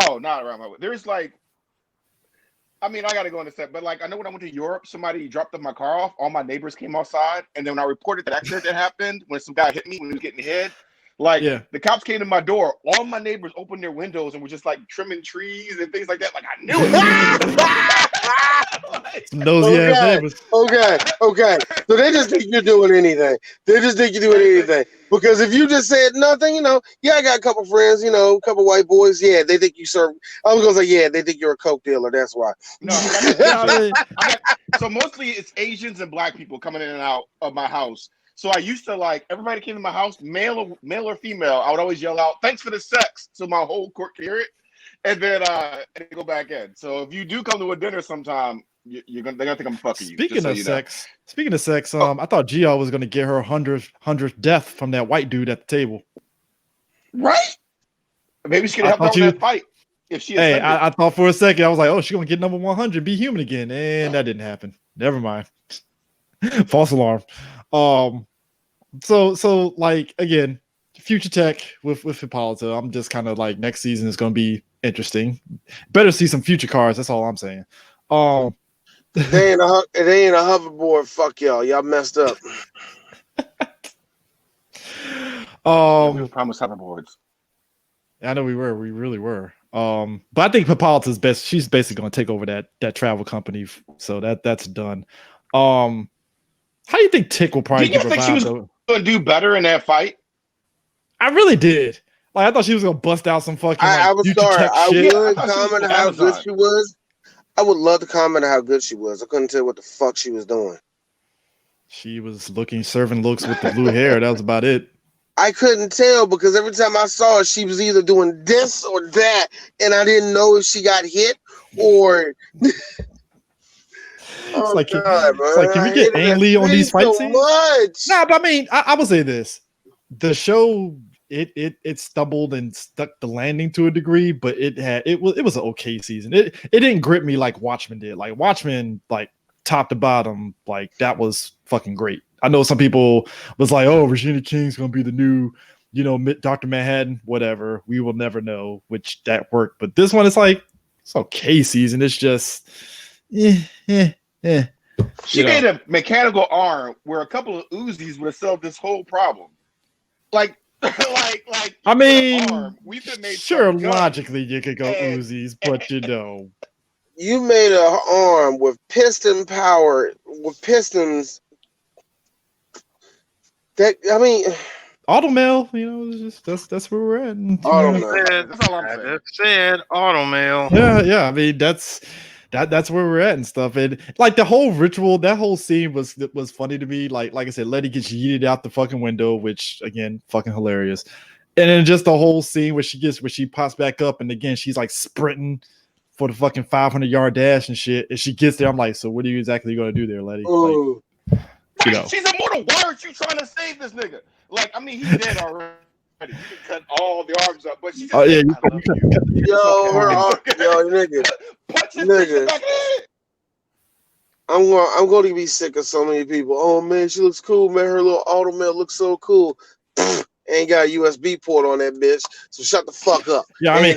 Oh, not around my way. There's I gotta go into step, but I know when I went to Europe, somebody dropped my car off, all my neighbors came outside, and then when I reported that accident that happened when some guy hit me when he was getting hit. The cops came to my door. All my neighbors opened their windows and were just trimming trees and things like that. I knew it. Some nosy ass neighbors. Okay. So they just think you're doing anything. Because if you just said nothing, I got a couple friends, a couple white boys. Yeah, they think you serve. I was gonna say, yeah, they think you're a coke dealer. That's why. No, so mostly it's Asians and black people coming in and out of my house. So I used to everybody came to my house, male or female. I would always yell out, "Thanks for the sex," so my whole court could hear it, and then go back in. So if you do come to a dinner sometime, they're gonna think I'm fucking you. Speaking of sex, I thought Gia was gonna get her 100th death from that white dude at the table. Right? Maybe she could help out in that fight. If she. Hey, I thought for a second I was like, oh, she's gonna get number 100, be human again, and that didn't happen. Never mind. False alarm. So again, future tech with Hippolyta. I'm just kind of next season is going to be interesting. Better see some future cars. That's all I'm saying. It ain't a hoverboard. Fuck y'all messed up. We promised hoverboards. I know we really were. But I think Hippolyta's best. She's basically going to take over that travel company. So that's done. How do you think Tick will probably get revived? Do you think she was going to do better in that fight? I really did. I thought she was going to bust out some fucking. I was sorry. I would comment on how good she was. I would love to comment on how good she was. I couldn't tell what the fuck she was doing. She was serving looks with the blue hair. That was about it. I couldn't tell because every time I saw her, she was either doing this or that, and I didn't know if she got hit or. Can we get Ang Lee on these fight scenes? Nah, but I mean, I would say this. the show it stumbled and stuck the landing to a degree, but it was an okay season. It didn't grip me like Watchmen did. Like Watchmen, like top to bottom, like that was fucking great. I know some people was like, oh, Regina King's gonna be the new, Dr. Manhattan, whatever. We will never know, which that worked. But this one is like, it's okay season. It's just She made a mechanical arm where a couple of Uzis would have solved this whole problem. Like I mean, we could make sure, logically you could go Uzis, but you made an arm with piston power, with pistons. That I mean, Automail, that's where we're at. Automail. That's all I'm saying. That said, Automail. Yeah. I mean, that's where we're at and stuff. And like the whole ritual, that whole scene was funny to me. Like I said, Letty gets yeeted out the fucking window, which again, fucking hilarious. And then just the whole scene where she pops back up, and again she's like sprinting for the fucking 500-yard dash and shit. And she gets there, I'm like, so what are you exactly going to do there, Letty? Like, She's immortal. Why aren't you trying to save this nigga? Like, I mean, he's dead already. You can cut all the arms up, but she just yo, nigga, punch his nigga. Back in. I'm going to be sick of so many people. Oh man, she looks cool, man. Her little Automail looks so cool. Ain't got a USB port on that bitch, so shut the fuck up. Yeah, I mean,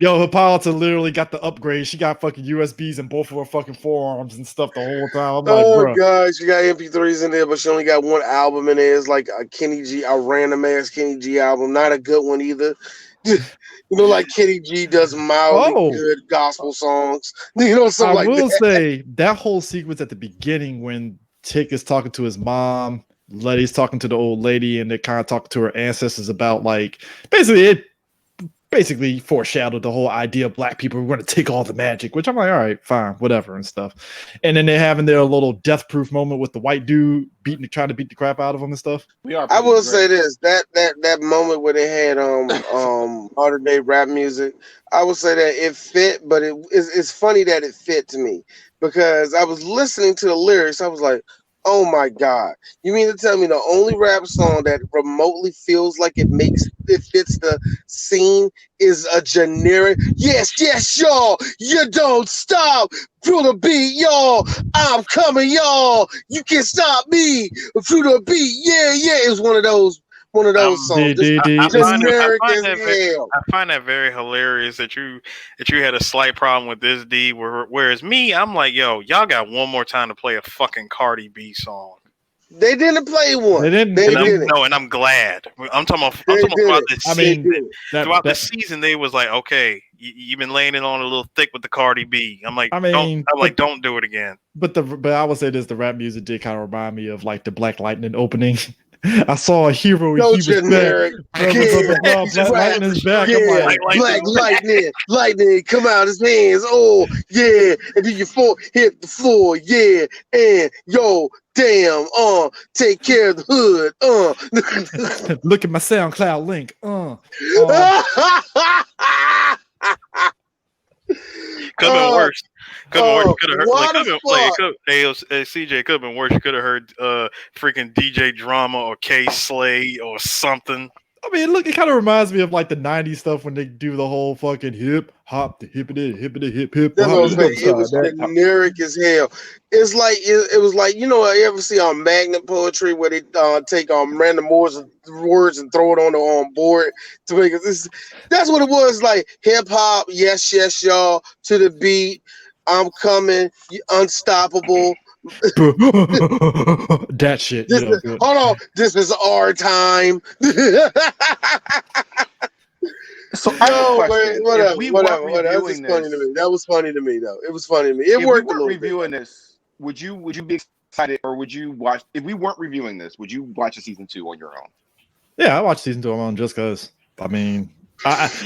Hippolyta literally got the upgrade. She got fucking USBs in both of her fucking forearms and stuff the whole time. I'm like, oh bro. god, she got MP3s in there, but she only got one album in there. It's like a random ass Kenny G album, not a good one either. Like Kenny G does mildly good gospel songs. Something like that. I will say that whole sequence at the beginning when Tick is talking to his mom, Letty's talking to the old lady, and they're kind of talking to her ancestors about like basically foreshadowed the whole idea of black people were going to take all the magic, which I'm like, all right, fine, whatever and stuff. And then they're having their little death proof moment with the white dude trying to beat the crap out of him and stuff. I will say this, that moment where they had modern day rap music, I will say that it fit, but it's funny that it fit to me because I was listening to the lyrics. I was like, oh my god! You mean to tell me the only rap song that remotely feels like it fits the scene is a generic? Yes, y'all. You don't stop through the beat, y'all. I'm coming, y'all. You can't stop me through the beat. Yeah. It was one of those songs. I find that very hilarious that you had a slight problem with this D, whereas me, I'm like, yo, y'all got one more time to play a fucking Cardi B song. They didn't play one. They didn't. No, and I'm glad. I'm talking about throughout the season. Throughout the season, they was like, okay, you've been laying it on a little thick with the Cardi B. I'm like, don't do it again. But I would say this: the rap music did kind of remind me of like the Black Lightning opening. I saw a hero. No generic. Black Lightning's back. Yeah. Black lightning come out his hands. Oh yeah, and then your foot hit the floor. Yeah, and yo, damn. Take care of the hood. Look at my SoundCloud link. Could have been worse. Could have heard. CJ, could have been worse. You could have heard freaking DJ Drama or K Slay or something. I mean, look, it kind of reminds me of like the '90s stuff when they do the whole fucking hip hop, the hippity hip. It was generic as hell. It's like it was like, you ever see on Magnet Poetry where they take random words and throw it on the board to make it. That's what it was, like hip hop. Yes, y'all, to the beat. I'm coming, unstoppable. That shit. Hold on, this is our time. So whatever. That was funny to me, though. It was funny to me. It worked. If we weren't reviewing this, would you be excited, or would you watch? If we weren't reviewing this, would you watch a season 2 on your own? Yeah, I watched season 2 on my own just because. I mean,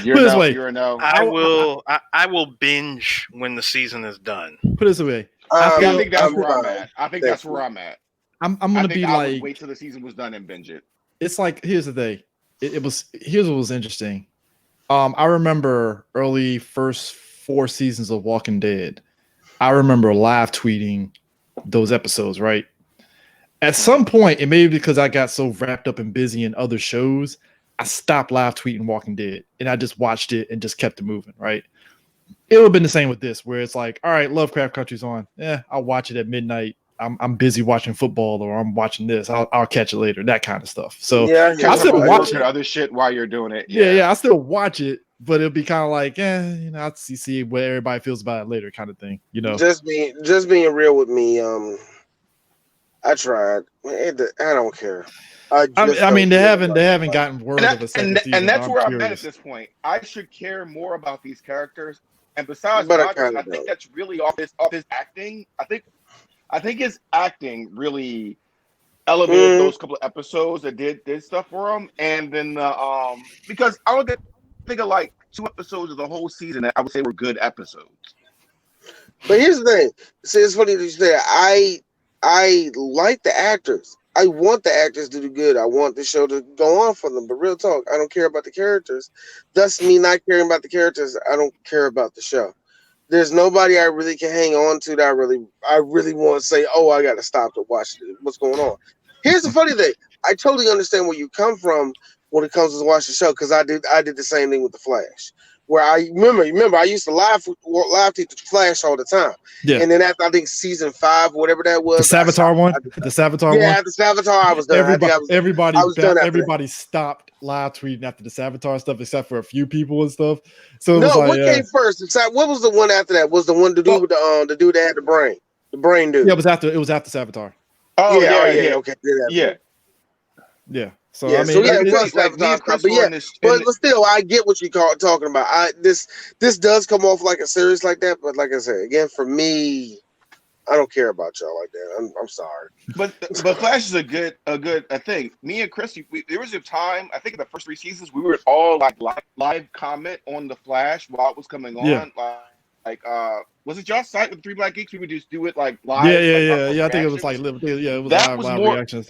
you're this way. You're a no. I will binge when the season is done. Put this away. I think that's where I'm at. That's where I'm at. I'm gonna be like, wait till the season was done and binge it. It's like, here's the thing. Here's what was interesting. I remember early first 4 seasons of Walking Dead. I remember live tweeting those episodes, right? At some point, and maybe because I got so wrapped up and busy in other shows, I stopped live tweeting Walking Dead and I just watched it and just kept it moving, right? It would have been the same with this, where it's like, all right, Lovecraft Country's on. Yeah, I'll watch it at midnight. I'm busy watching football, or I'm watching this. I'll catch it later, that kind of stuff. So Yeah, I still watch it. Other shit while you're doing it. Yeah, I still watch it, but it'll be kind of like, I'll see what everybody feels about it later, kind of thing, Just being real with me. I tried. I don't care. I mean, they haven't gotten word of a second season, and that's where I'm I'm at this point. I should care more about these characters. And besides, But I think that's really off his acting. I think his acting really elevated those couple of episodes that did stuff for him. And then because I would think of like 2 episodes of the whole season that I would say were good episodes. But here's the thing. See, it's funny that you say I like the actors. I want the actors to do good. I want the show to go on for them. But real talk, I don't care about the characters. Thus, me not caring about the characters, I don't care about the show. There's nobody I really can hang on to that I really want to say, oh, I got to stop to watch what's going on. Here's the funny thing. I totally understand where you come from when it comes to watch the show, because I did the same thing with the Flash. Where I remember I used to live tweet the Flash all the time. Yeah. And then after I think season 5, whatever that was, the Savitar one. After Savitar, I was done. Everybody stopped live tweeting after the Savitar stuff, except for a few people and stuff. So what came first? What was the one after that? Was the one to do with the dude that had the brain dude? Yeah, it was after Savitar. Oh yeah, okay, yeah. So yeah, I mean, it was but still, I get what you talking about. This does come off like a series like that, but like I said again, for me, I don't care about y'all like that. I'm sorry, but Flash is a good thing. Me and Chris, there was a time I think in the first 3 seasons we would all like live comment on the Flash while it was coming on. Yeah. Was it y'all's site with 3 Black Geeks? We would just do it like live. Yeah. I think it was like it was live reactions.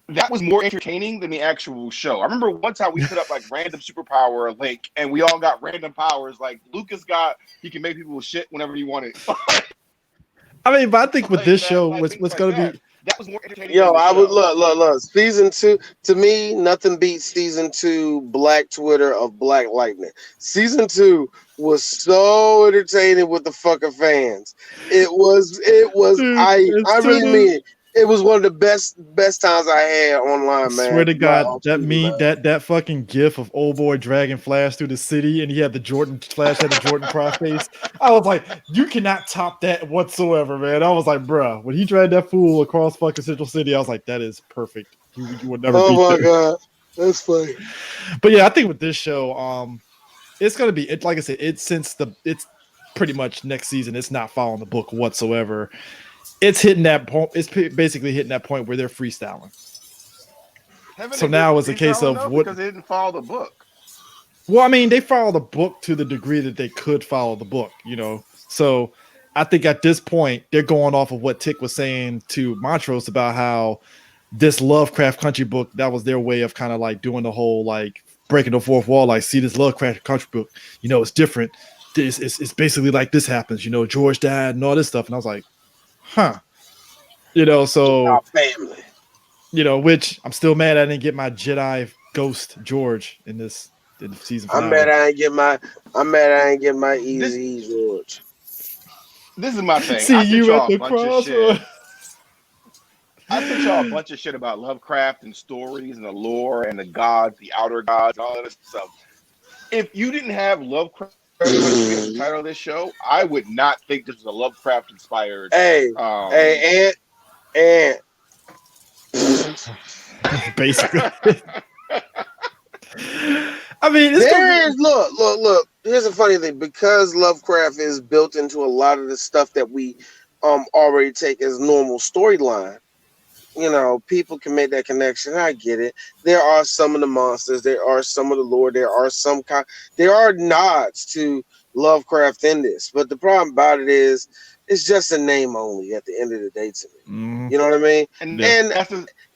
That was more entertaining than the actual show. I remember one time we put up like random superpower link, and we all got random powers. Like Lucas he can make people shit whenever he wanted. I mean, but I think with this show, what's going to be that was more entertaining. Yo, I would look. Season 2 to me, nothing beats season 2 Black Twitter of Black Lightning. Season 2 was so entertaining with the fucking fans. It was. Dude, I really mean it. It was one of the best times I had online, man. I swear to God, that fucking gif of old boy dragging Flash through the city, and he had Flash had the Jordan cross face. I was like, you cannot top that whatsoever, man. I was like, bruh, when he dragged that fool across fucking Central City, I was like, that is perfect. You would never. Oh my God, that's funny. But yeah, I think with this show, it's gonna be like I said, it's pretty much next season. It's not following the book whatsoever. It's hitting that point. It's basically hitting that point where they're freestyling. So now it's a case of because they didn't follow the book. Well, I mean, they follow the book to the degree that they could follow the book, So I think at this point they're going off of what Tick was saying to Montrose about how this Lovecraft Country book, that was their way of kind of like doing the whole like breaking the fourth wall. Like, see this Lovecraft Country book, it's different. It's basically like this happens. George died and all this stuff, and I was like. Huh. So family. Which I'm still mad I didn't get my Jedi Ghost George in the season finale. I'm mad I ain't get my Easy George. This is my thing. See you at the crossroads. I sent y'all a bunch of shit about Lovecraft and stories and the lore and the gods, the outer gods, and all this stuff. If you didn't have Lovecraft the title of this show, I would not think this was a Lovecraft inspired. And basically. I mean, look. Here's a funny thing, because Lovecraft is built into a lot of the stuff that we already take as normal storyline. People can make that connection. I get it. There are some of the monsters. There are some of the lore. There are nods to Lovecraft in this. But the problem about it is, it's just a name only at the end of the day to me. You know what I mean? And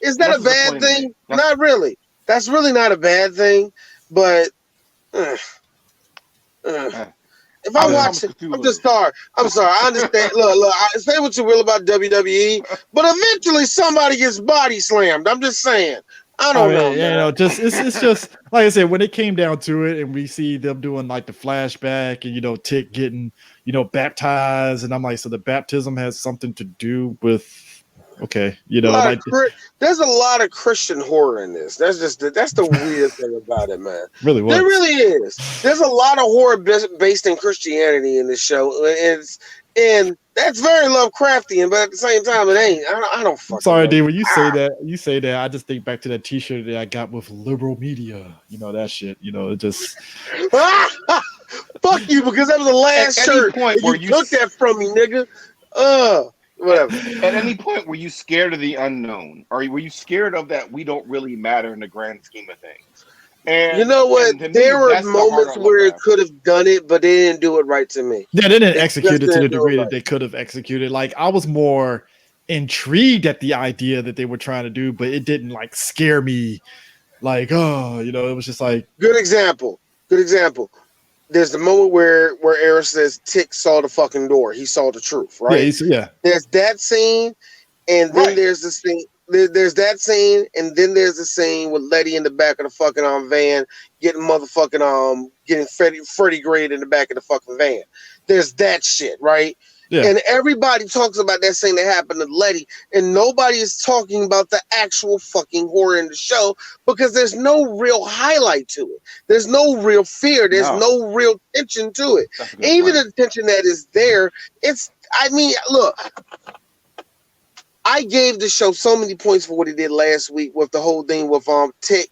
is that a bad thing? Not really. That's really not a bad thing. But it If I watch it, I'm just sorry. I'm sorry. I understand. Look. I say what you will about WWE, but eventually somebody gets body slammed. I'm just saying. I don't know, man. It's just like I said, when it came down to it, and we see them doing like the flashback, and Tick getting baptized, and I'm like, so the baptism has something to do with There's a lot of Christian horror in this. That's the weird thing about it, man. Really was. There really is. There's a lot of horror based in Christianity in this show, and that's very Lovecraftian, but at the same time, it ain't. I don't fucking. Sorry, know. D. When you say that, I just think back to that T-shirt that I got with liberal media. That shit. It just. Fuck you, because that was the last shirt. Point where you took that from me, nigga. Whatever. At any point, were you scared of the unknown, or were you scared of that we don't really matter in the grand scheme of things? And you know what? There were moments where it could have done it, but they didn't do it right to me. Yeah, they didn't execute it to the degree that they could have executed. Like, I was more intrigued at the idea that they were trying to do, but it didn't like scare me. Like, it was just like good example. There's the moment where Aaron says Tick saw the fucking door. He saw the truth, right? Yeah. There's that scene, and then there's the scene. There's that scene, and then there's the scene with Letty in the back of the fucking van, getting Freddy Gray in the back of the fucking van. There's that shit, right? Yeah. And everybody talks about that scene that happened to Letty, and nobody is talking about the actual fucking horror in the show because there's no real highlight to it. There's no real fear. There's no real tension to it. Even the tension that is there, look, I gave the show so many points for what it did last week with the whole thing with Tick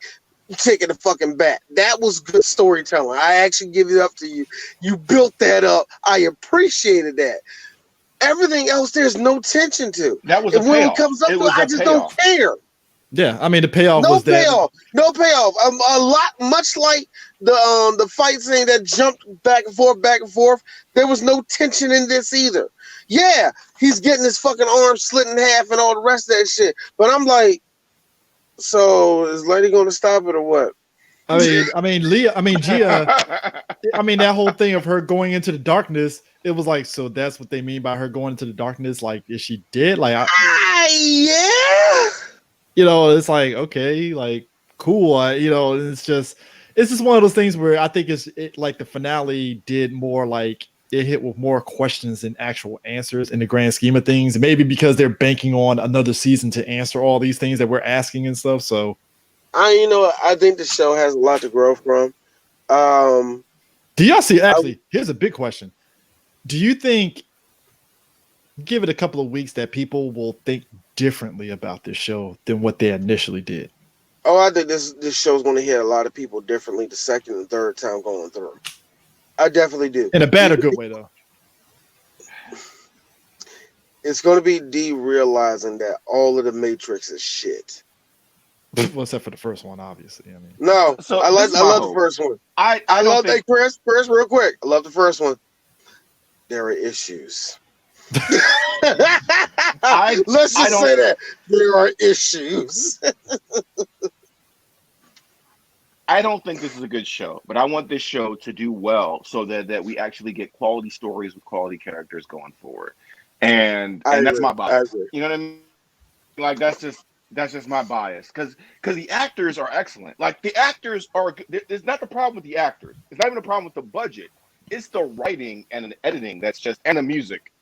taking the fucking bat. That was good storytelling. I actually give it up to you. You built that up. I appreciated that. Everything else, there's no tension to. That was a payoff. When it comes up to it, I just don't care. Yeah, I mean the payoff was that. No payoff. A lot, much like the fight scene that jumped back and forth. There was no tension in this either. Yeah, he's getting his fucking arm slit in half and all the rest of that shit. But I'm like, so is Lady going to stop it or what? Gia. That whole thing of her going into the darkness. It was like, so that's what they mean by her going into the darkness. Like, is she dead? Like, yeah. It's like, okay, like, cool. It's just one of those things where I think like the finale did more like it hit with more questions than actual answers in the grand scheme of things. Maybe because they're banking on another season to answer all these things that we're asking and stuff. So, I think the show has a lot to grow from. Do y'all see? Actually, here's a big question. Do you think, give it a couple of weeks, that people will think differently about this show than what they initially did? Oh, I think this show's going to hit a lot of people differently the second and third time going through. I definitely do. In a bad or good way, though. It's going to be realizing that all of the Matrix is shit. Well, except for the first one, obviously. No, so I love the first one. I love that, Chris, real quick. I love the first one. There are issues. Let's just say that there are issues. I don't think this is a good show, but I want this show to do well so that we actually get quality stories with quality characters going forward. And that's my bias. You know what I mean? Like that's just my bias because the actors are excellent. Like the actors are. It's not the problem with the actors. It's not even a problem with the budget. It's the writing and the editing and the music.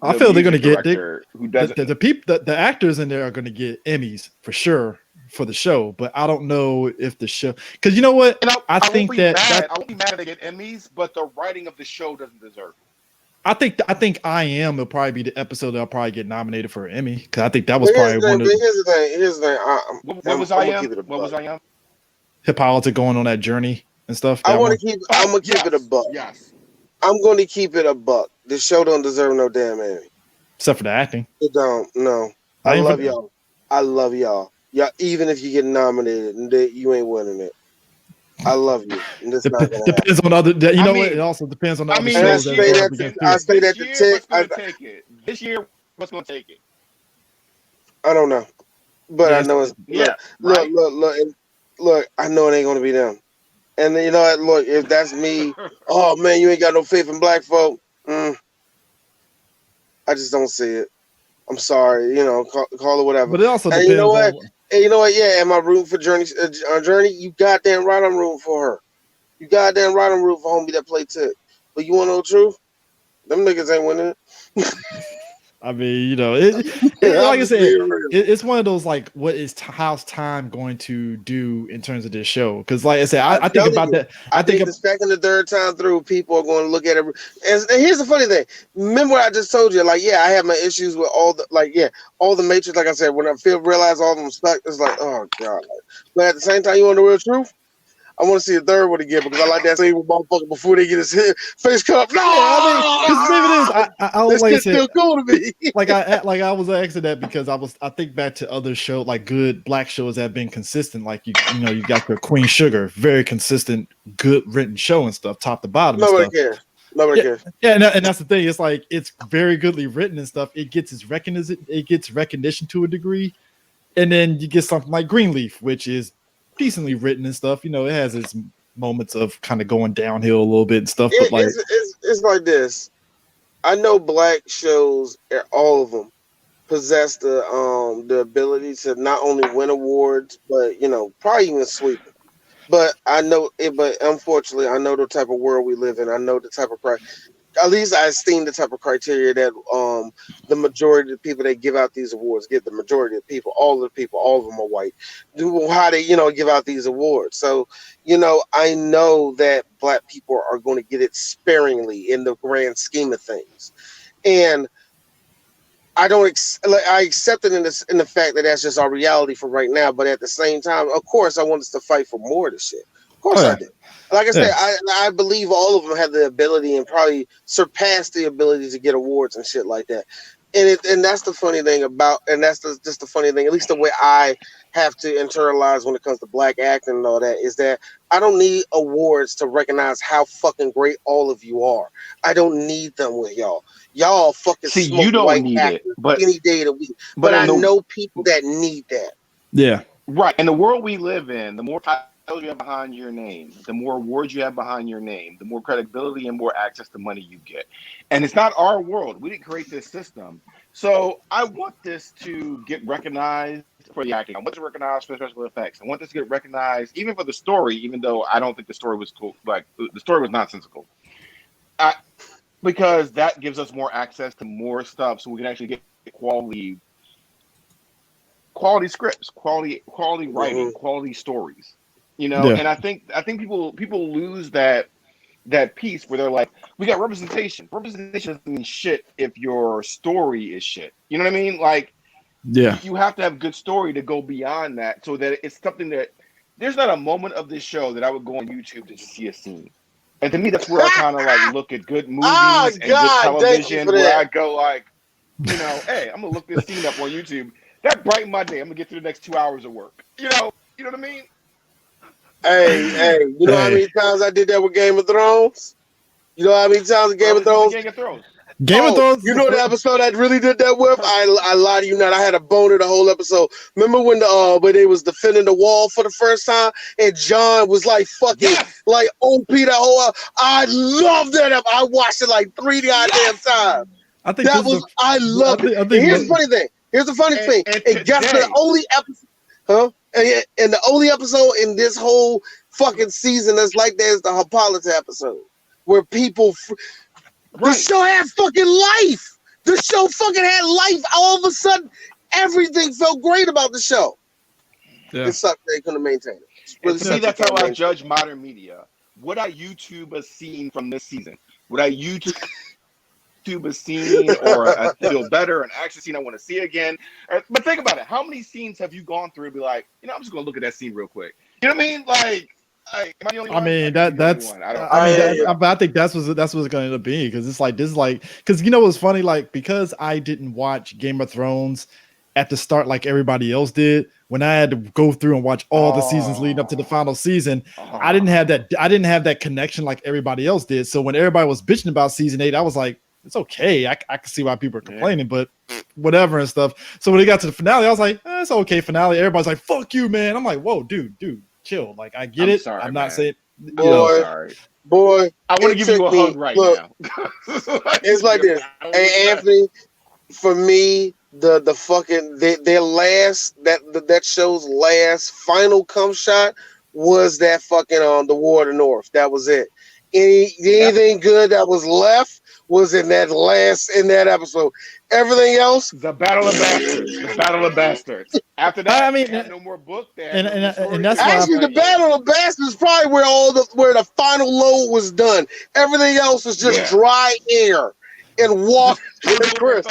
I feel they're going to get who does the actors in there are going to get Emmys for sure for the show, but I don't know if the show, because you know what, I think I won't be mad if they get Emmys, but the writing of the show doesn't deserve it. I think I Am will probably be the episode that'll probably get nominated for an Emmy because I think that was probably one of the. Here's the thing. What was I Am? Hippolyta going on that journey and stuff. I'm gonna keep it a buck. Yes. I'm going to keep it a buck. This show don't deserve no damn Emmy. Except for the acting. It don't. No. I love y'all. I love y'all. Yeah, even if you get nominated and you ain't winning it. I love you. And this depends on other. You know what? It also depends on other shows. I say that to Tick. This year, what's going to take it? I don't know, but I know it's. Look. I know it ain't going to be them. And you know what? Look, if that's me, oh man, you ain't got no faith in black folk. I just don't see it. I'm sorry, call it whatever. But it also And you know depends what? on. And you know what? Yeah, am I rooting for Journey? You goddamn right, I'm rooting for her. You goddamn right, I'm rooting for homie that played Tick. But you want to know the truth? Them niggas ain't winning it. I mean, I'm like I just said, being real. it's one of those like, what is how's time going to do in terms of this show? Because, like I said, I think telling about you, that. I think the second or third time through, people are going to look at it. And here's the funny thing. Remember what I just told you? Like, yeah, I have my issues with all the Matrix. Like I said, when I realize all of them stuck, it's like, oh god. But at the same time, you want the real truth? I want to see a third one again because I like that scene with motherfucker before they get his face cut up. No, Yeah, I mean, because the thing it is, I this like I shit's said, still cool to me. I was asking that because I think back to other shows, like good black shows that have been consistent. Like you got your Queen Sugar, very consistent, good written show and stuff, top to bottom and Nobody stuff. cares. Nobody cares. Yeah, and that's the thing. It's like it's very goodly written and stuff. It gets recognition to a degree, and then you get something like Greenleaf, which is decently written and stuff. It has its moments of kind of going downhill a little bit and stuff, but like It's like this. I know black shows, all of them, possess the ability to not only win awards, but probably even sweep them. But I know it. But unfortunately, I know the type of world we live in. I know the type of at least I esteem the type of criteria that the majority of the people that give out these awards get. The majority of the people, all of them are white. Do how they give out these awards. So I know that black people are going to get it sparingly in the grand scheme of things, and I don't I accept it in the fact that that's just our reality for right now. But at the same time, of course, I want us to fight for more of this shit. Of course, I do. Like I said, I believe all of them have the ability and probably surpass the ability to get awards and shit like that. And that's the funny thing just the funny thing, at least the way I have to internalize when it comes to black acting and all that, is that I don't need awards to recognize how fucking great all of you are. I don't need them with y'all. Y'all fucking smoke you don't white need actors it, but any day of the week. But I know people that need that. Yeah. Right. In the world we live in, the more titles you have behind your name, the more awards you have behind your name, the more credibility and more access to money you get. And it's not our world. We didn't create this system. So I want this to get recognized for the acting. I want to recognize for the special effects. I want this to get recognized even for the story, even though I don't think the story was cool. Like the story was nonsensical. Because that gives us more access to more stuff so we can actually get quality scripts, quality writing, quality stories. And I think people lose that piece where they're like, we got representation. Representation doesn't mean shit if your story is shit. You know what I mean? Like, yeah, you have to have good story to go beyond that, so that it's something that there's not a moment of this show that I would go on YouTube to just see a scene. And to me, that's where I kind of like look at good movies and good television, where I go like, hey, I'm gonna look this scene up on YouTube. That brightened my day. I'm gonna get through the next 2 hours of work. You know what I mean? Hey, you know how many times I did that with Game of Thrones? You know how many times Game of Thrones? Game of Thrones. You know the episode I really did that with? I lie to you not. I had a boner the whole episode. Remember when they was defending the wall for the first time and John was like fucking like OP that whole. I love that. I watched it like 3 goddamn times. I think I loved it. And here's the funny thing. Here's the funny thing. And guess the only episode, huh? And the only episode in this whole fucking season that's like that is the Hippolyta episode, where people. The show had fucking life. The show fucking had life. All of a sudden, everything felt great about the show. Yeah. It sucked they couldn't maintain it. Really to me, that's how I judge modern media. What I YouTube a scene from this season? Would I YouTube a scene or a feel better, an action scene I want to see again? But think about it. How many scenes have you gone through and be like, I'm just going to look at that scene real quick? You know what I mean? Like, am I the only one? I mean that's. I think that's what's going to end up being, because it's like this is like, because what's funny, like, because I didn't watch Game of Thrones at the start like everybody else did. When I had to go through and watch all the seasons leading up to the final season, I didn't have that connection like everybody else did. So when everybody was bitching about season 8, I was like, it's okay. I can see why people are complaining, but whatever and stuff. So when it got to the finale, I was like, it's okay finale. Everybody's like, fuck you, man. I'm like, whoa, dude. Chill. Like, I get it. Sorry, I'm not saying Boy, Sorry. boy, I want to it give you took a me. hug right Look, now. it's like this. Hey, Anthony, for me, the fucking their last that show's last final come shot was that fucking the War of the North. That was it. Anything good that was left was in that episode. Everything else, The Battle of Bastards. The Battle of Bastards. After that, I mean, they had no more book. They and- had no and- more and story. that's It was why I- actually, the like, Battle of Bastards is probably where the final load was done. Everything else is just Yeah. dry air and water. Just And Chris,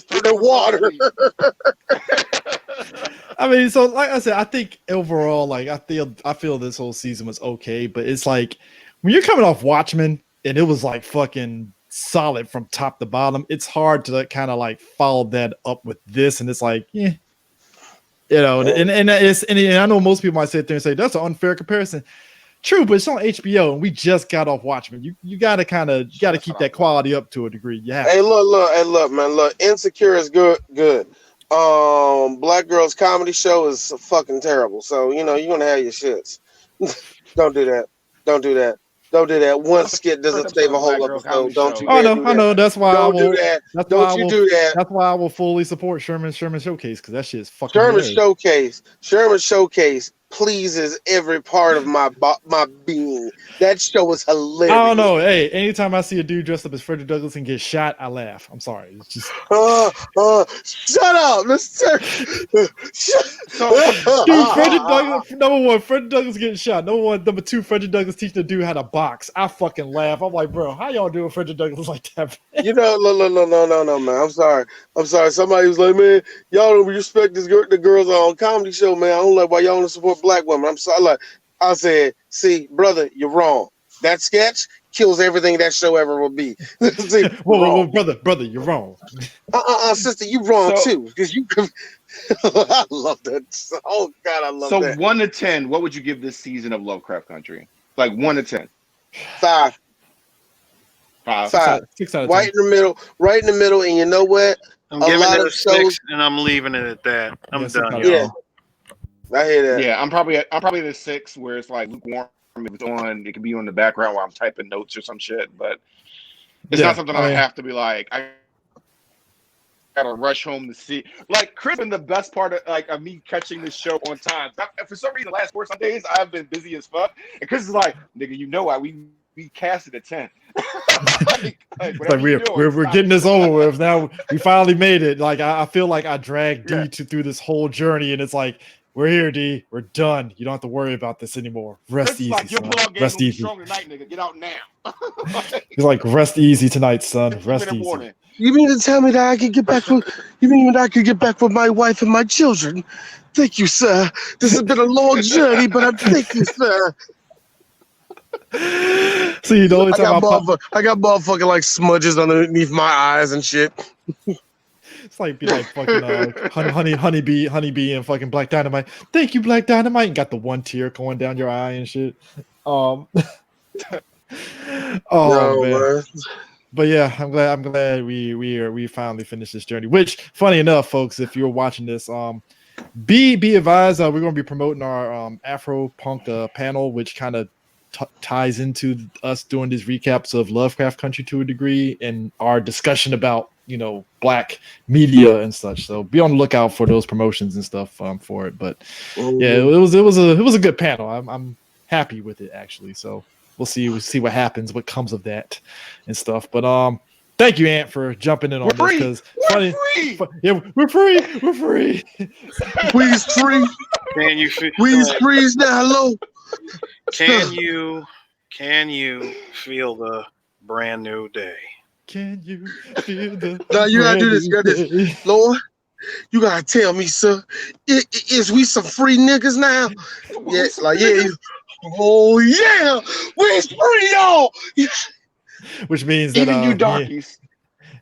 and water. I mean, so like I said, I think overall, like I feel this whole season was okay, but it's like when you're coming off Watchmen and it was like fucking solid from top to bottom, it's hard to kind of like follow that up with this, and it's like, yeah, you know, and I know most people might sit there and say that's an unfair comparison. True, but it's on HBO, and we just got off Watchmen. You got to keep that quality up to a degree. Yeah. Hey, look, man, look. Insecure is good. Black Girls Comedy Show is fucking terrible. So you're gonna have your shits. Don't do that. Don't do that. Don't do that. One skit doesn't save a whole episode. Don't you Oh dare no, do I that. know. That's why Don't I will. do that. That's Don't why I you will, do that. That's why I will fully support Sherman Showcase, because that shit is fucking hilarious. Sherman Showcase pleases every part of my being. That show is hilarious. I don't know. Hey, anytime I see a dude dressed up as Frederick Douglass and get shot, I laugh. I'm sorry. It's just shut up. dude, Frederick Douglass. Number one, Frederick Douglass getting shot. Number two, Frederick Douglass teaching the dude how to box. I fucking laugh. I'm like, bro, how y'all doing Frederick Douglass like that? No, man. I'm sorry. Somebody was like, man, y'all don't respect the girls on comedy show, man. I don't like why y'all don't support black women. I'm sorry. I said, see, brother, you're wrong. That sketch kills everything that show ever will be. See, whoa, brother, you're wrong. Sister, you wrong too. Because you I love that. Oh God, I love that. So 1 to 10, what would you give this season of Lovecraft Country? Like 1 to 10. 5. 5. 6 out of 10. Right in the middle. And you know what? I'm giving it a 6, and I'm leaving it at that. I'm done. Yeah, I hear that. Yeah, I'm probably the 6 where it's like lukewarm. If it's on, it can be on the background while I'm typing notes or some shit, but it's not something I have to be like, I gotta rush home to see. Like Chris, been the best part of me catching this show on time. For some reason, the last 4 Sundays I've been busy as fuck, and Chris is like, "Nigga, you know why we cast it at 10." we're getting this over with now. We finally made it. Like I feel like I dragged D through this whole journey, and it's like, we're here, D. We're done. You don't have to worry about this anymore. Rest easy, like, son. Rest easy. Strong tonight, nigga. Get out now. He's like, rest easy tonight, son. Rest easy. Morning. You mean to tell me that I can get back with my wife and my children? Thank you, sir. This has been a long journey, but thank you, sir. So you know, I got motherfucking like smudges underneath my eyes and shit. It's like be like fucking honeybee and fucking Black Dynamite. Thank you, Black Dynamite, and got the one tear going down your eye and shit. Man. But yeah, I'm glad we finally finished this journey. Which, funny enough, folks, if you're watching this, be advised, we're gonna be promoting our Afro Punk panel, which kind of ties into us doing these recaps of Lovecraft Country to a degree and our discussion about black media and such. So be on the lookout for those promotions and stuff for it. But yeah, it was a good panel. I'm happy with it actually. So we'll see what happens, what comes of that and stuff. But thank you, Ant, for jumping in on this, because we're free. We's free. Can you feel? We's free now. Hello. Can you feel the brand new day? Can you feel the? Now you gotta do this. You gotta do this. Lord, you gotta tell me, sir. Is we some free niggas now? Yeah, like yeah. Oh yeah, we're free, y'all. Which means that even you darkies.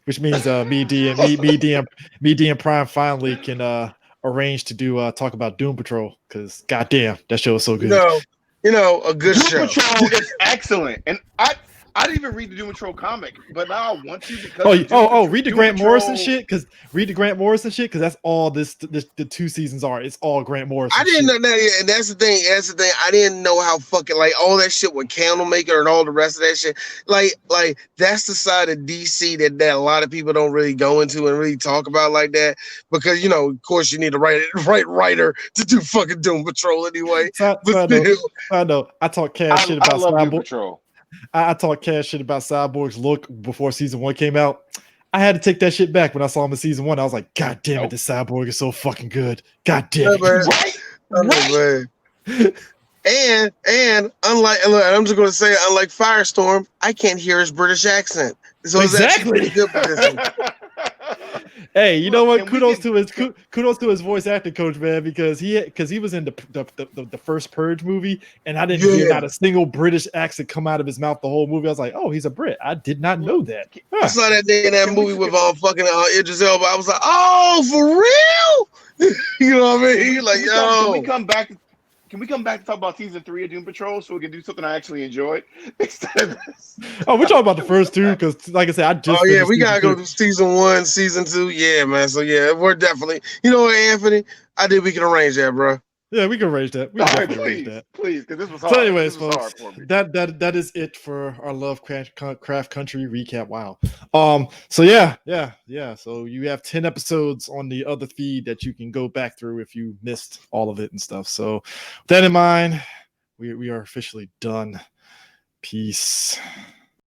Which means me D and Prime finally can arrange to do talk about Doom Patrol, because goddamn, that show is so good. A good Doom show. Patrol is excellent, and I didn't even read the Doom Patrol comic, but now I want to because read the Grant Morrison shit because that's all this the 2 seasons are. It's all Grant Morrison. I didn't shit. know that, and that's the thing. I didn't know how fucking like all that shit with Candlemaker and all the rest of that shit. Like that's the side of DC that a lot of people don't really go into and really talk about like that because of course you need the right writer to do fucking Doom Patrol anyway. So I know. I talk cash shit about I love Doom Cyborg. Patrol. I talk cash shit about Cyborg's look before season 1 came out. I had to take that shit back when I saw him in season 1. I was like, God damn it, this Cyborg is so fucking good. God damn it. Right? And unlike, I'm just gonna say, unlike Firestorm, I can't hear his British accent. So Exactly. It's actually Hey, you know what? And Kudos to his voice acting coach, man, because he was in the first Purge movie, and I didn't hear not a single British accent come out of his mouth the whole movie. I was like, oh, he's a Brit. I did not know that. I saw that day in that movie with fucking Idris Elba. I was like, oh, for real? You know what I mean? Like, Can we come back? Can we come back to talk about season 3 of Doom Patrol so we can do something I actually enjoyed instead of this? Oh, we're talking about the first 2 because, like I said, I just. Oh yeah, we gotta go to season 1, season 2. Yeah, man. So yeah, we're definitely. You know what, Anthony? I think we can arrange that, bro. Yeah, we can arrange that. We can definitely arrange that. Please, because this was hard. So, anyways, this was folks, hard for me. that is it for our Lovecraft Country recap. Wow. So yeah. So you have 10 episodes on the other feed that you can go back through if you missed all of it and stuff. So, with that in mind, we are officially done. Peace.